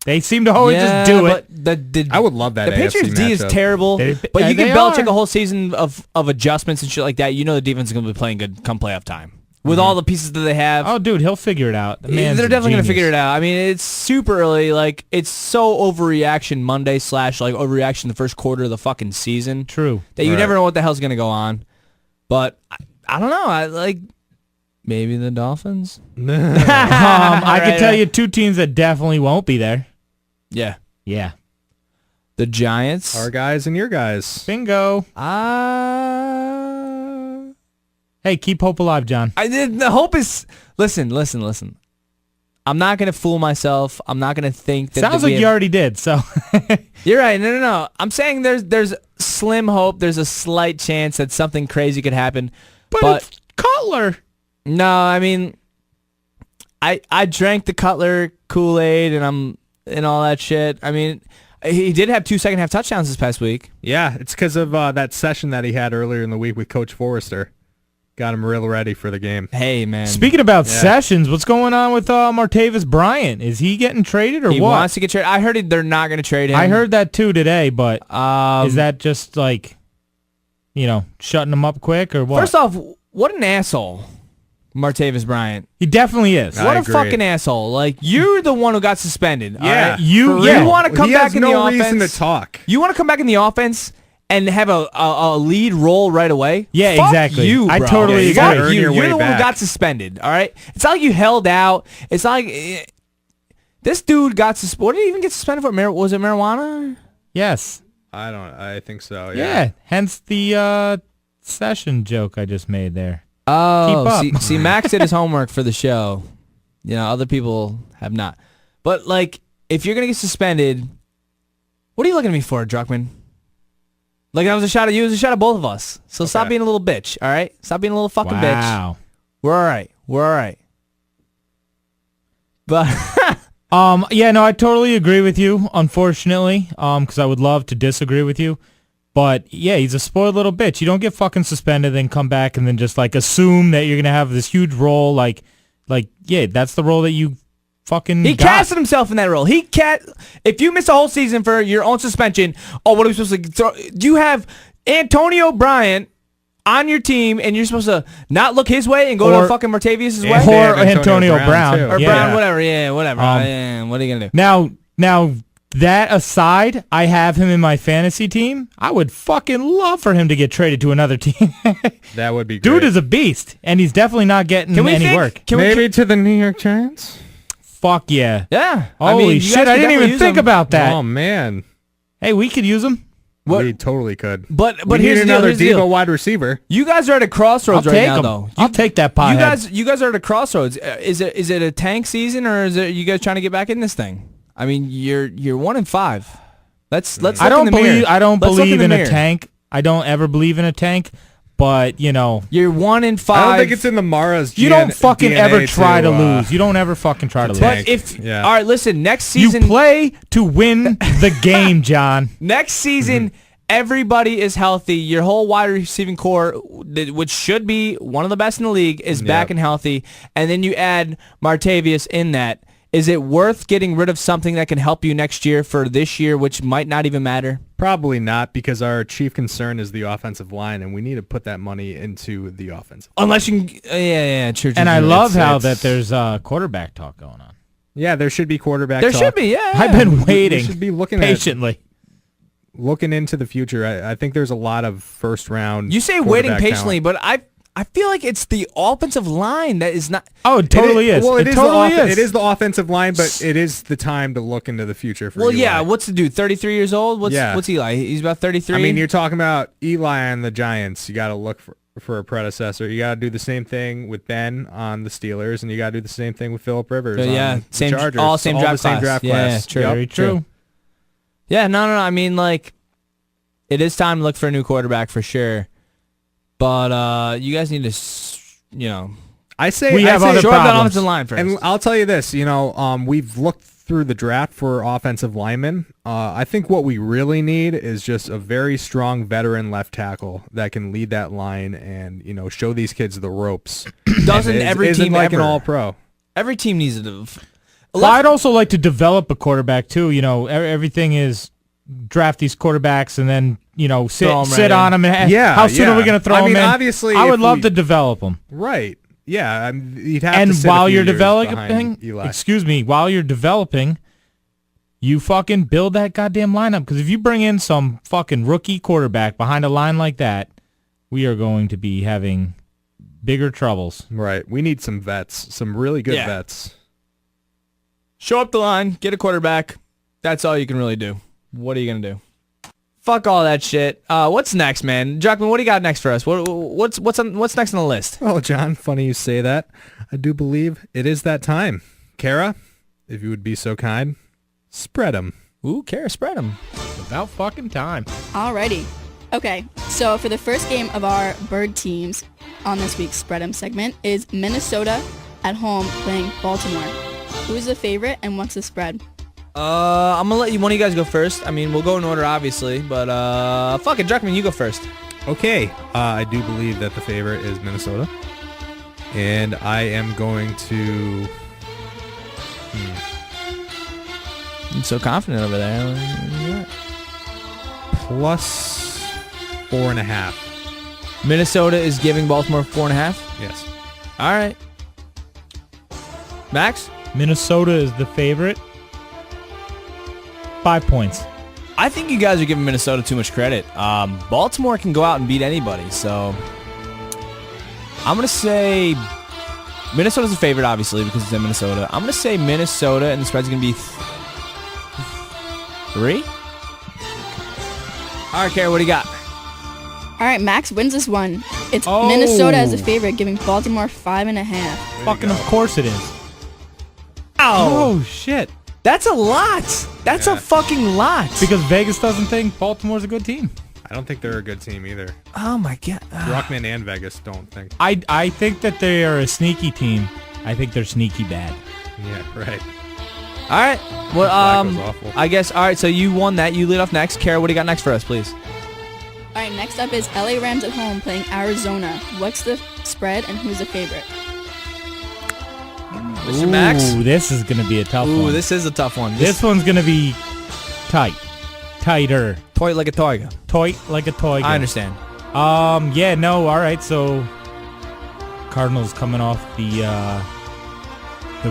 They seem to always just do it. But I would love that The AFC Patriots D is matchup. terrible, They- but you they give Belichick are. a whole season of adjustments and shit like that. You know the defense is going to be playing good come playoff time with all the pieces that they have. Oh, dude, he'll figure it out. The man's They're a definitely going to genius. figure it out. I mean, it's super early. Like it's so overreaction Monday / overreaction the first quarter of the fucking season. True. That you Right. never know what the hell's going to go on. But I don't know. I like maybe the Dolphins. I can tell you 2 teams that definitely won't be there. Yeah, Yeah. the Giants. Our guys and your guys. Bingo. Hey, keep hope alive, John. The hope is listen. I'm not gonna fool myself. I'm not gonna think that Sounds like you already did, so. You're right. No. I'm saying there's slim hope. There's a slight chance that something crazy could happen. But it's Cutler. No, I mean, I drank the Cutler Kool-Aid and all that shit. I mean, he did have 2 second half touchdowns this past week. Yeah, it's because of that session that he had earlier in the week with Coach Forrester. Got him real ready for the game. Hey, man. Speaking about sessions, what's going on with Martavis Bryant? Is he getting traded or He what? wants to get traded. I heard they're not going to trade him. I heard that too today, but is that just like, shutting him up quick or what? First off, what an asshole, Martavis Bryant. He definitely is. What a agree. fucking asshole. Like, you're the one who got suspended. all Yeah. right? You want to come He back has in no the offense. reason to talk. You want to come back in the offense and have a lead role right away? Yeah, Fuck exactly. you, I bro. totally Yeah, you agree. gotta Fuck earn you. your You're way the one who back. got suspended, all right? It's not like you held out. It's not like... This dude got suspended. What did he even get suspended for? Was it marijuana? Yes. I think so. Yeah. Hence the session joke I just made there. Oh, Keep up. see, Max did his homework for the show. Other people have not. But, like, if you're going to get suspended, what are you looking at me for, Druckmann? Like, that was a shot at you. It was a shot at both of us. So stop being a little bitch, all right? Stop being a little fucking bitch. Wow. We're all right. We're all right. But... Yeah, no, I totally agree with you, unfortunately, because I would love to disagree with you. But, yeah, he's a spoiled little bitch. You don't get fucking suspended, then come back and then just, like, assume that you're going to have this huge role. Like, yeah, that's the role that you fucking He got. casted himself in that role. If you miss a whole season for your own suspension, what are we supposed to throw? Do you have Antonio Bryant on your team and you're supposed to not look his way and go to fucking Martavius' way? Or Antonio Brown. too. Or Yeah. Brown, whatever. Yeah, whatever. What are you going to do? Now, that aside, I have him in my fantasy team. I would fucking love for him to get traded to another team. That would be great. Dude is a beast, and he's definitely not getting any work. Maybe to the New York Giants? Fuck yeah. Yeah. Holy shit, I didn't even think about that. Oh, man. Hey, we could use him. We totally could. But we here's need the deal, another here's the deal. diva wide receiver. You guys are at a crossroads right now, though. I'll take that pothead. You guys are at a crossroads. Is it a tank season, or is it you guys trying to get back in this thing? I mean, you're 1-5. Let's. I don't believe. I don't Let's look believe in a mirror. tank. I don't ever believe in a tank. But you're 1-5. I don't think it's in the Mara's. You don't fucking DNA ever try to lose. lose. You don't ever fucking try to lose. But all right, listen. Next season, you play to win the game, John. Next season, everybody is healthy. Your whole wide receiving core, which should be one of the best in the league, is back and healthy. And then you add Martavius in that. Is it worth getting rid of something that can help you next year for this year, which might not even matter? Probably not, because our chief concern is the offensive line, and we need to put that money into the offensive line. Unless you can, yeah, true. And I love how that there's quarterback talk going on. Yeah, there should be quarterback There talk. should be, yeah. I've been waiting. We should be looking patiently. Looking into the future. I think there's a lot of first round. You say waiting patiently, but I feel like it's the offensive line that is not. Oh, it totally is. Well, it totally is. It is the offensive line, but it is the time to look into the future for Eli. Yeah, what's the dude? 33 years old? What's Eli? He's about 33. I mean, you're talking about Eli and the Giants. You got to look for a predecessor. You got to do the same thing with Ben on the Steelers, and you got to do the same thing with Phillip Rivers. On the Chargers. All same draft class. class. Yeah, true. Yep. Very true. Yeah, no. I mean, like, it is time to look for a new quarterback for sure. But you guys need to, I say we have other shore up that problems. offensive line first. And I'll tell you this, we've looked through the draft for offensive linemen. I think what we really need is just a very strong veteran left tackle that can lead that line and, show these kids the ropes. Doesn't every team like ever? an all-pro? Every team needs to. Well, I'd also like to develop a quarterback too. Everything is draft these quarterbacks and then sit on them. And how soon are we going to throw them in? Obviously, I would love to develop them. Right. Yeah. You'd have and to sit while a few you're years developing, Eli. while you're developing, you fucking build that goddamn lineup. Because if you bring in some fucking rookie quarterback behind a line like that, we are going to be having bigger troubles. Right. We need some vets, some really good vets. Show up the line, get a quarterback. That's all you can really do. What are you going to do? Fuck all that shit. What's next, man? Jockman, what do you got next for us? What's next on the list? Oh, John, funny you say that. I do believe it is that time. Kara, if you would be so kind, spread them. Ooh, Kara, spread them. About fucking time. Alrighty. Okay, so for the first game of our bird teams on this week's Spread 'em segment is Minnesota at home playing Baltimore. Who's the favorite and what's the spread? I'm gonna let one of you guys go first. I mean, we'll go in order, obviously, but fuck it, Druckman, you go first. Okay, I do believe that the favorite is Minnesota, and I am going to. I'm so confident over there. Plus 4.5. Minnesota is giving Baltimore 4.5. Yes. All right. Max? Minnesota is the favorite. 5 points. I think you guys are giving Minnesota too much credit. Baltimore can go out and beat anybody, so I'm going to say Minnesota's the favorite, obviously, because it's in Minnesota. I'm going to say Minnesota, and the spread's going to be 3. All right, Kara, what do you got? All right, Max wins this one. It's Minnesota as a favorite, giving Baltimore 5.5. Fucking of course it is. Oh, shit. That's a lot. That's a fucking lot. Because Vegas doesn't think Baltimore's a good team. I don't think they're a good team either. Oh, my God. Rockman and Vegas don't think. I think that they are a sneaky team. I think they're sneaky bad. Yeah, right. All right. Well, awful. I guess, all right, so you won that. You lead off next. Kara, what do you got next for us, please? All right, next up is LA Rams at home playing Arizona. What's the spread and who's the favorite? Mr. Max? Ooh, this is going to be a tough one. Ooh, this is a tough one. This one's going to be tight. Tighter. Toy like a toy. Toy like a toy. I understand. Yeah, no, all right, so Cardinals coming off the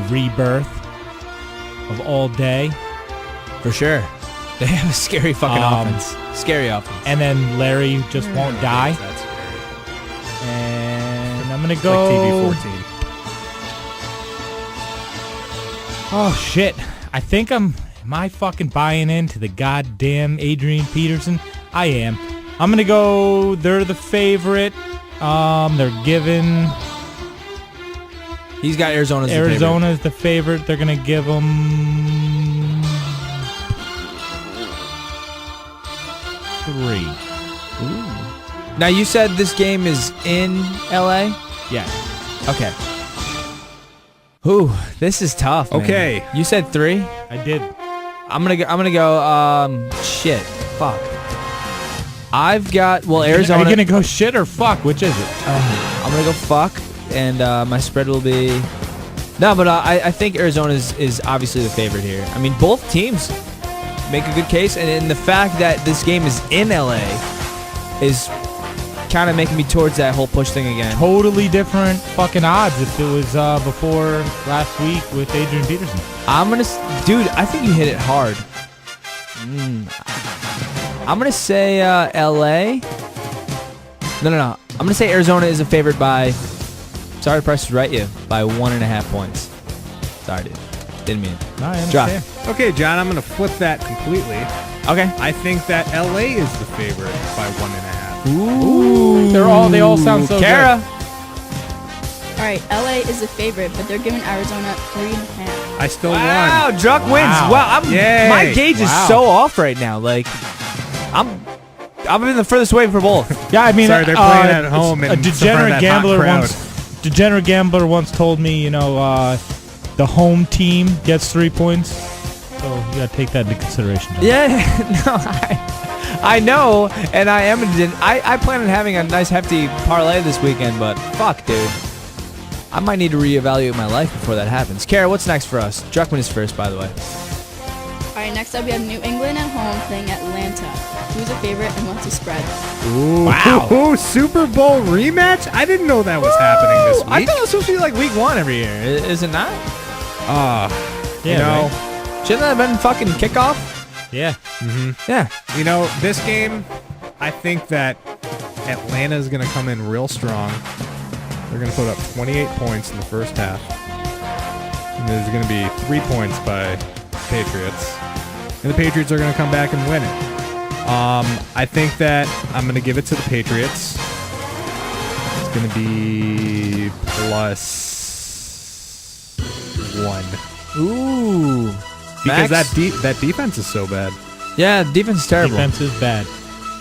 rebirth of all day. For sure. They have a scary fucking offense. Scary offense. And then Larry just won't die. That's scary. And I'm gonna It's go. like TV-14. Oh shit! I think am I fucking buying into the goddamn Adrian Peterson? I am. I'm gonna go. They're the favorite. They're given. He's got Arizona as the Arizona is the favorite. They're gonna give them 3. Ooh. Now you said this game is in LA? Yeah. Okay. Ooh, this is tough. Man. Okay. You said 3? I did. I'm gonna go. Shit. Fuck. I've got Arizona. Are you gonna go shit or fuck? Which is it? I'm gonna go fuck, and my spread will be. No, but I think Arizona is obviously the favorite here. I mean, both teams make a good case, and the fact that this game is in LA is kind of making me towards that whole push thing again. Totally different fucking odds if it was before last week with Adrian Peterson. Dude, I think you hit it hard. I'm gonna say LA. No. I'm gonna say Arizona is a favorite by. Sorry, the price is right. You by 1.5 points. Sorry, dude. Didn't mean it. No, I understand. Okay, John, I'm going to flip that completely. Okay. I think that LA is the favorite by 1.5. Ooh. They all sound so Kara. good. All right, LA is the favorite, but they're giving Arizona 3.5. I still Wow, won. Druck wins. Wow, Yay. my gauge is so off right now. Like, I'm in the furthest away for both. Yeah, I mean, Sorry, they're playing at home a in front of degenerate that gambler hot crowd. Degenerate gambler once told me, the home team gets 3 points. So you gotta take that into consideration. Yeah, no, I know, and I am. I plan on having a nice hefty parlay this weekend, but fuck, dude. I might need to reevaluate my life before that happens. Kara, what's next for us? Druckmann is first, by the way. All right, next up we have New England at home playing Atlanta. Who's a favorite and what's the spread? Ooh. Wow. Ooh, Super Bowl rematch? I didn't know that was happening this week. I thought it was supposed to be like week 1 every year. Is it not? Yeah, Shouldn't that have been fucking kickoff? Yeah. Mm-hmm. Yeah. This game, I think that Atlanta is going to come in real strong. They're going to put up 28 points in the first half. And there's going to be 3 points by Patriots. And the Patriots are going to come back and win it. I think that I'm going to give it to the Patriots. It's going to be +1. Ooh. Because Max? that defense is so bad. Yeah, defense is terrible. Defense is bad.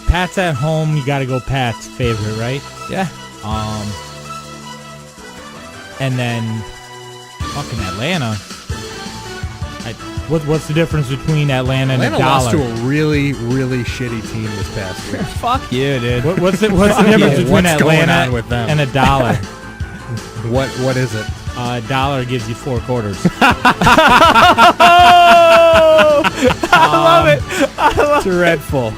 Pats at home, you gotta go Pats favorite, right? Yeah. And then fucking Atlanta. What's the difference between Atlanta and Atlanta a dollar? lost to a really, really shitty team this past year. Fuck you, dude. What's the difference between What's going Atlanta on with them? and a dollar? What is it? A dollar gives you 4 quarters. I love it. Dreadful.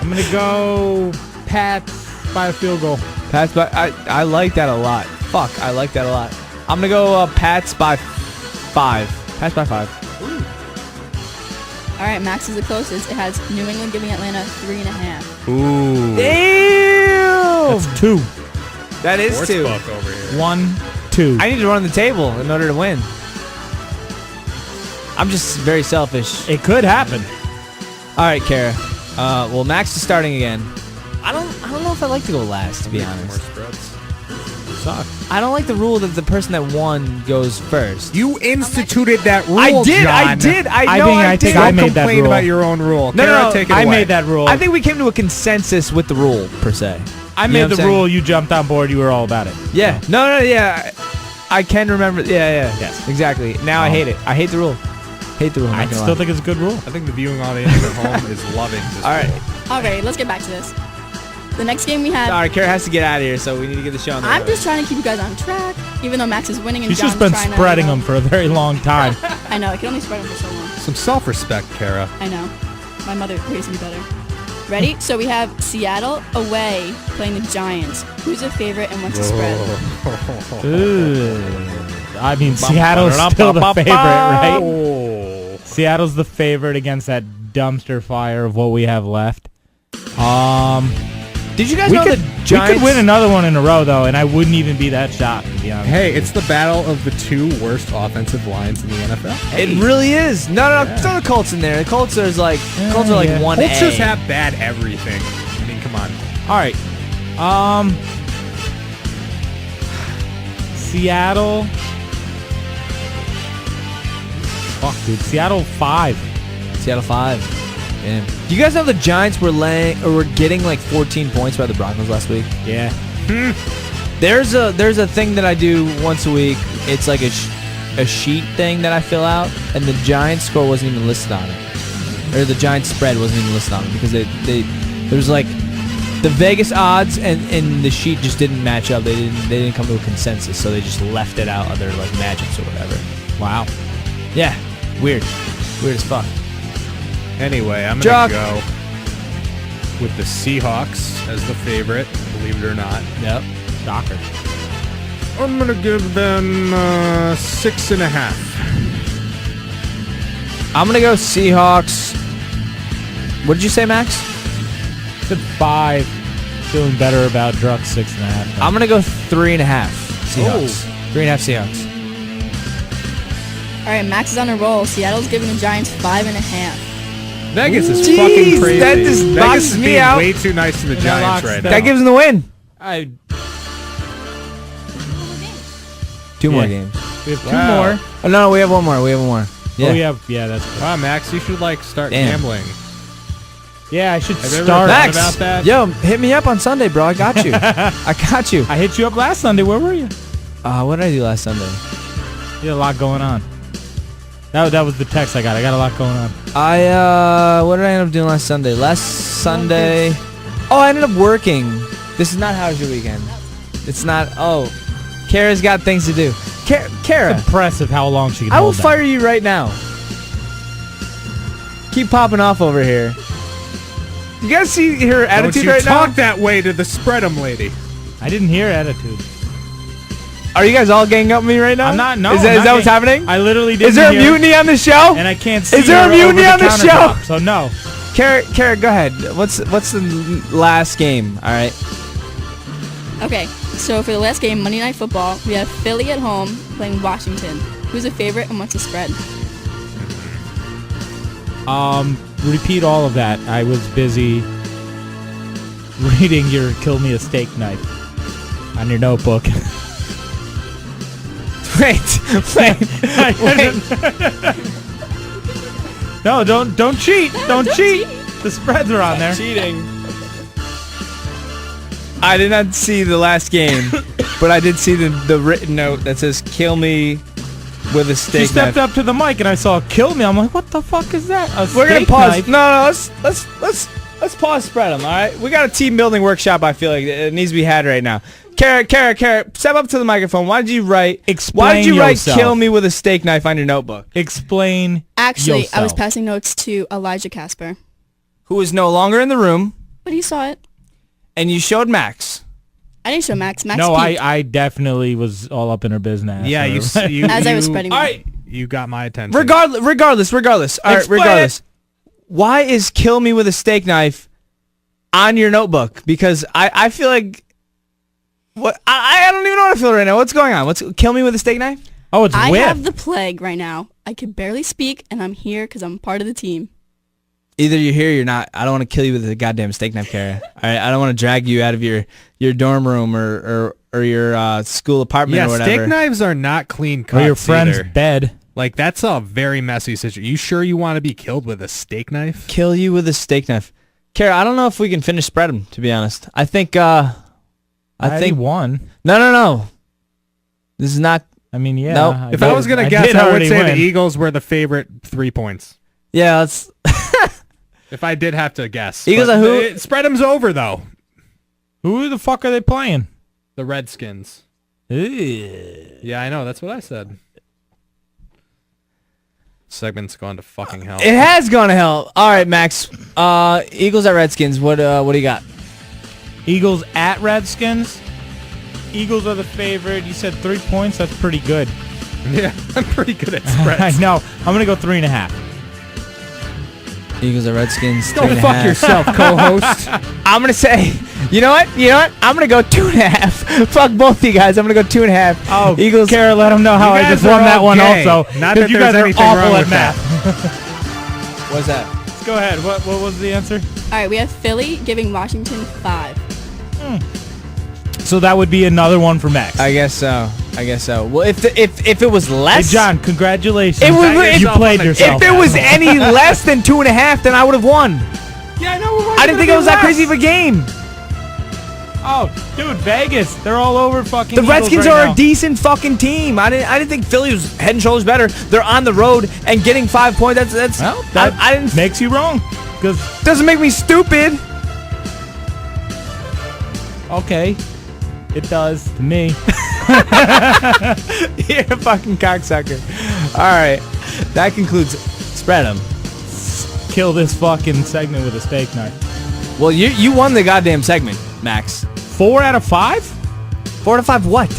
I'm gonna go Pats by a field goal. Pats by. I like that a lot. Fuck, I like that a lot. I'm gonna go Pats by 5. Pats by 5. All right, Max is the closest. It has New England giving Atlanta 3.5. Ooh. Damn. That's 2. That is Sports 2. book over here. 1, 2. I need to run the table in order to win. I'm just very selfish. It could happen. All right, Kara. Max is starting again. I don't know if I like to go last, to be honest. More spreads. Suck. I don't like the rule that the person that won goes first. You instituted that rule, I did. John. I did. I know. I think I made that Complain rule. about your own rule. No, Kara, no, take it I away. made that rule. I think we came to a consensus with the rule per se. I You know made what the I'm rule. You jumped on board. You were all about it. Yeah. No. Yeah. I can remember. Yeah. Yes. Exactly. Now I hate it. I hate the rule. Hate the rule. I still think it's a good rule. I think the viewing audience at home is loving this. All right. rule. All right, let's get back to this. The next game we have. Sorry, Kara has to get out of here, so we need to get the show on the I'm road. just trying to keep you guys on track, even though Max is winning and She's John's just been trying spreading to, them for a very long time. I know, I can only spread them for so long. Some self-respect, Kara. I know. My mother raised me better. Ready? So we have Seattle away playing the Giants. Who's a favorite and what's the spread? I mean, Seattle's still the favorite, right? Seattle's the favorite against that dumpster fire of what we have left. Did you guys know the Giants? We could win another one in a row, though, and I wouldn't even be that shocked, to be honest. Hey, it's the battle of the two worst offensive lines in the NFL. It really is. No, throw the Colts in there. The Colts are like 1A. Colts just have bad everything. I mean, come on. All right. Seattle. Fuck, dude. Seattle 5. Seattle 5. Yeah. Do you guys know the Giants were getting like 14 points by the Broncos last week? Yeah. There's a thing that I do once a week. It's like a sheet thing that I fill out, and the Giants score wasn't even listed on it, or the Giants spread wasn't even listed on it because there was like the Vegas odds and the sheet just didn't match up. They didn't come to a consensus, so they just left it out of their like matchups or whatever. Wow. Yeah. Weird as fuck. Anyway, I'm going to go with the Seahawks as the favorite, believe it or not. Yep. Shocker. I'm going to give them 6.5. I'm going to go Seahawks. What did you say, Max? I said 5. Feeling better about Druck 6.5. I'm going to go 3.5 Seahawks. 3.5 Seahawks. All right, Max is on a roll. Seattle's giving the Giants 5.5. Vegas is fucking crazy. That just Vegas boxes is me being out. way too nice to the Giants right now. That gives them the win. 2 more games. We have 2 more. Oh, no, we have one more. Yeah. That's good. Wow, Max, you should start gambling. Yeah, I should Have you ever start. thought about that? Yo, hit me up on Sunday, bro. I got you. I got you. I hit you up last Sunday. Where were you? What did I do last Sunday? You had a lot going on. That was the text I got. I got a lot going on. What did I end up doing last Sunday? Last Sunday, I ended up working. This is not how's your weekend. It's not. Kara's got things to do. Kara, It's impressive how long she can I will hold that. fire you right now. Keep popping off over here. You guys see her attitude right now? Don't you talk that way to the spread'em lady. I didn't hear attitude. Are you guys all ganging up on me right now? I'm not. No. Is that what's happening? I literally didn't. Is there a hear mutiny on the show? And I can't see. Is there a her mutiny over on the show? countertop, So no. Kara, go ahead. What's the last game? All right. Okay, so for the last game, Monday Night Football, we have Philly at home playing Washington. Who's the favorite and what's the spread? Repeat all of that. I was busy reading your "Kill Me a Steak Knife" on your notebook. Wait. No, don't cheat. Don't cheat. The spreads are on there. Cheating. I did not see the last game, but I did see the written note that says "Kill me with a steak She stepped knife." up to the mic and I saw "Kill Me." I'm like, what the fuck is that? We're gonna pause. No, let's pause spread them. All right, we got a team building workshop. I feel like it needs to be had right now. Kara, step up to the microphone. Why did you write yourself. "Kill me with a steak knife" on your notebook? Explain. Actually, yourself. I was passing notes to Elijah Casper. Who is no longer in the room, But he saw it. and you showed Max. I didn't show Max. Max No, peeked. I definitely was all up in her business. Yeah, you As I was spreading All my- right, You got my attention. regardless. All right, Explain regardless. Why is "Kill me with a steak knife" on your notebook? Because I feel like what I don't even know what I feel right now. What's going on? What's "Kill me with a steak knife"? Oh, it's I whip. have the plague right now. I can barely speak, and I'm here because I'm part of the team. Either you're here or you're not. I don't want to kill you with a goddamn steak knife, Kara. All right, I don't want to drag you out of your dorm room or your school apartment or whatever. Steak knives are not clean cuts Or your friend's either. bed. Like, that's a very messy situation. You sure you want to be killed with a steak knife? Kill you with a steak knife. Kara, I don't know if we can finish spread them, to be honest. I think I think won. No. This is not. I mean, yeah. Nope. If I was going to guess, did I would already say win. the Eagles were the favorite 3 points. Yeah, let's. If I did have to guess. Eagles But are who? Spread 'em's over, though. Who the fuck are they playing? The Redskins. Ew. Yeah, I know. That's what I said. Segment's gone to fucking hell. It has gone to hell. All right, Max. Eagles at Redskins. What do you got? Eagles at Redskins. Eagles are the favorite. You said 3 points. That's pretty good. Yeah, I'm pretty good at spreads. I know. I'm gonna go 3.5. Eagles or Redskins. Go fuck yourself, co-host. I'm gonna say, you know what? I'm gonna go 2.5. Fuck both of you guys. I'm gonna go 2.5. Oh, Eagles. Kara, let them know how I just won that one also. Not Because that you there's guys are anything awful wrong at with math. What's that? Go ahead. What was the answer? All right, we have Philly giving Washington 5. So that would be another one for Max. I guess so. Well, if it was Hey, less, John, congratulations. If you played yourself. If it was any less than 2.5, then I would have won. Yeah, I know. I didn't think it was that crazy of a game. Oh, dude, Vegas. They're all over fucking The Eagles Redskins right are now. a decent fucking team. I didn't think Philly was head and shoulders better. They're on the road and getting 5 points. That's Well, that I didn't makes you wrong. Because doesn't make me stupid. okay, it does to me. You're a fucking cocksucker. All right, that concludes Spread 'em. Kill this fucking segment with a steak knife. Well, you won the goddamn segment, Max. 4 out of 5? 4 out of 5 what?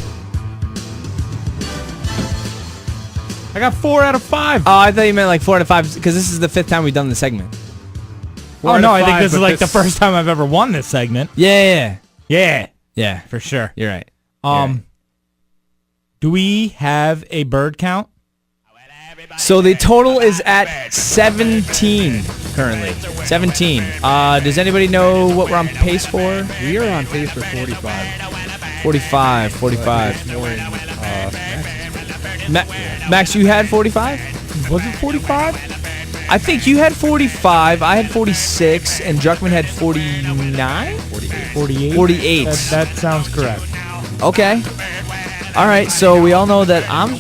I got 4 out of 5. Oh, I thought you meant like 4 out of 5 because this is the 5th time we've done the segment. Oh no, I think this is like the first time I've ever won this segment. Yeah. Yeah, for sure. You're right. Do we have a bird count? So the total is at 17 currently. 17. Does anybody know what we're on pace for? We are on pace for 45. 45. More in, Max, you had 45? Was it 45? I think you had 45. I had 46, and Druckmann had 49. 48. 48. That sounds correct. Okay. All right. So we all know that I'm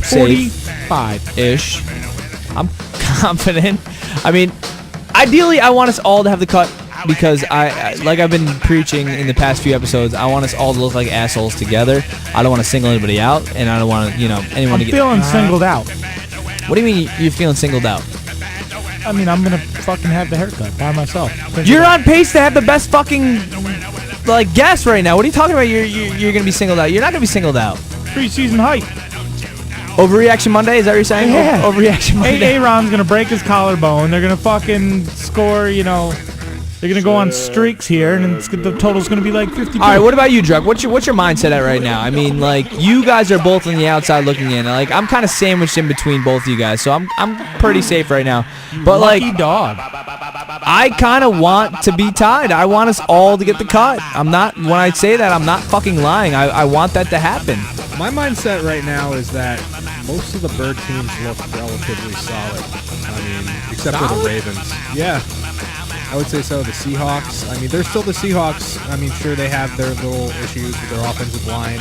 45-ish. I'm confident. I mean, ideally, I want us all to have the cut because like I've been preaching in the past few episodes, I want us all to look like assholes together. I don't want to single anybody out, and I don't want to, anyone to get. I'm feeling singled out. What do you mean you're feeling singled out? I mean, I'm gonna fucking have the haircut by myself. You're on pace to have the best fucking guest right now. What are you talking about? You're gonna be singled out. You're not gonna be singled out. Preseason hype. Overreaction Monday? Is that what you're saying? Yeah. Overreaction Monday. Hey, Aaron's gonna break his collarbone. They're gonna fucking score. They're gonna go on streaks here, and the total's gonna be like 52. All right, what about you, Druck? What's your mindset at right now? I mean, you guys are both on the outside looking in. I'm kind of sandwiched in between both of you guys, so I'm pretty safe right now. But Lucky dog. I kind of want to be tied. I want us all to get the cut. When I say that, I'm not fucking lying. I want that to happen. My mindset right now is that most of the bird teams look relatively solid. I mean, except for the Ravens. Yeah. I would say so. The Seahawks. I mean, they're still the Seahawks. I mean, sure, they have their little issues with their offensive line.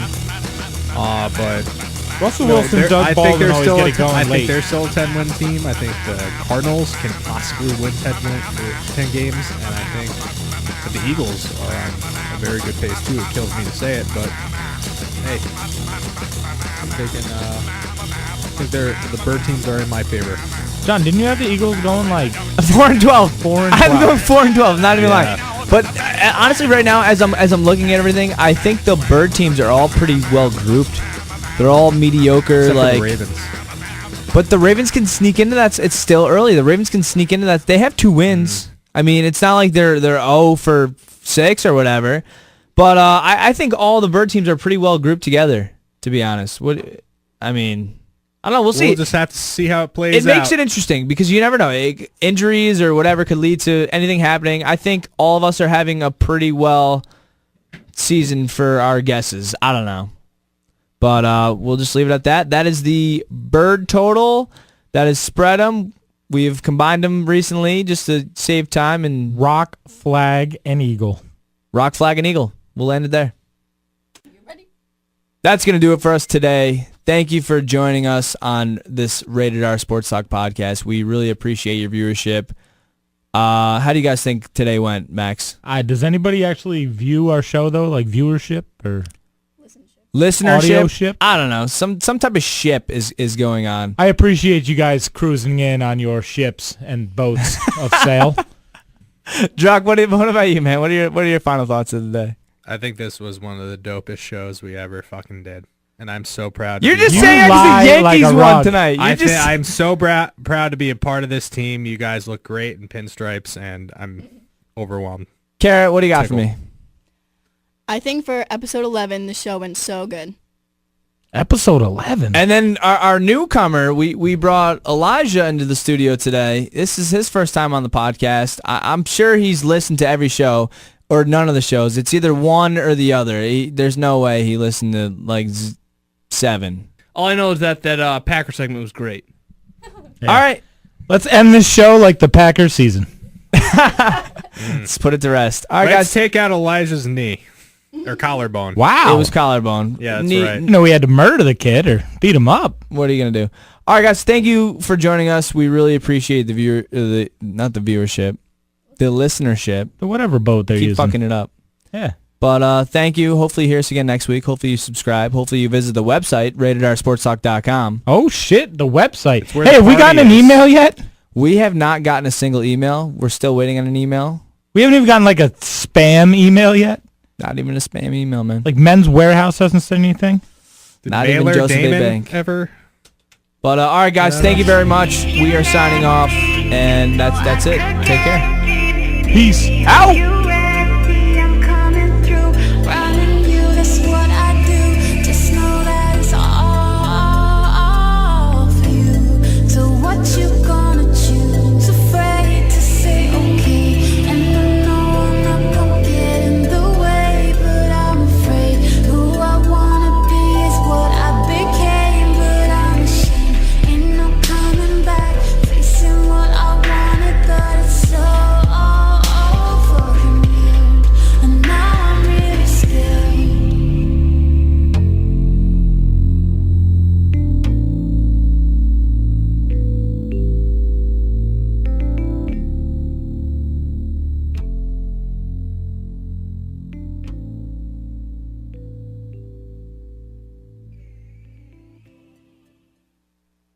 But Russell Wilson, Doug Baldwin always get it going I late. think they're still a 10-win team. I think the Cardinals can possibly win 10 games, and I think that the Eagles are on a very good pace too. It kills me to say it, but hey, I'm taking. I think the bird teams are in my favor. John, didn't you have the Eagles going 4-12? 4-12. I'm going 4-12. Not even lying. But honestly, right now, as I'm looking at everything, I think the bird teams are all pretty well grouped. They're all mediocre. Except for the Ravens. But the Ravens can sneak into that. It's still early. The Ravens can sneak into that. They have 2 wins. I mean, it's not like they're 0-for-6 or whatever. But I think all the bird teams are pretty well grouped together, to be honest. I don't know. We'll see. We'll just have to see how it plays It makes it interesting because you never know. Injuries or whatever could lead to anything happening. I think all of us are having a pretty well season for our guesses. I don't know. But we'll just leave it at that. That is the bird total. That is spread them. We've combined them recently just to save time. And rock, flag, and eagle. Rock, flag, and eagle. We'll end it there. That's going to do it for us today. Thank you for joining us on this Rated R Sports Talk podcast. We really appreciate your viewership. How do you guys think today went, Max? Does anybody actually view our show, though? Like viewership or listenership? Audio ship? I don't know. Some type of ship is going on. I appreciate you guys cruising in on your ships and boats of sail. Jock, what about you, man? What are your final thoughts of the day? I think this was one of the dopest shows we ever fucking did. and I'm so proud. You're just saying because the Yankees won tonight. I'm so proud to be a part of this team. You guys look great in pinstripes, and I'm overwhelmed. Carrot, what do you got for me? I think for episode 11, the show went so good. Episode 11. And then our newcomer, we brought Elijah into the studio today. This is his first time on the podcast. I'm sure he's listened to every show or none of the shows. It's either one or the other. There's no way he listened to like 7. All I know is that Packer segment was great. Yeah. All right. Let's end this show like the Packers season. Let's put it to rest. All right, Let's guys. take out Elijah's knee. Or collarbone. Wow. It was collarbone. Yeah, that's right. You know, we had to murder the kid or beat him up. What are you going to do? All right, guys. Thank you for joining us. We really appreciate the not the viewership, the listenership. The whatever boat they're Keep using. fucking it up. Yeah. But thank you. Hopefully you hear us again next week. Hopefully you subscribe. Hopefully you visit the website, ratedrsportstalk.com. Oh, shit. The website. Hey, have we gotten an email yet? We have not gotten a single email. We're still waiting on an email. We haven't even gotten like a spam email yet? Not even a spam email, man. Like Men's Warehouse hasn't said anything? Did Not Baylor even Joseph A. Damon Bank. ever? But all right, guys. Thank you very much. We are signing off, and that's it. Take care. Peace out.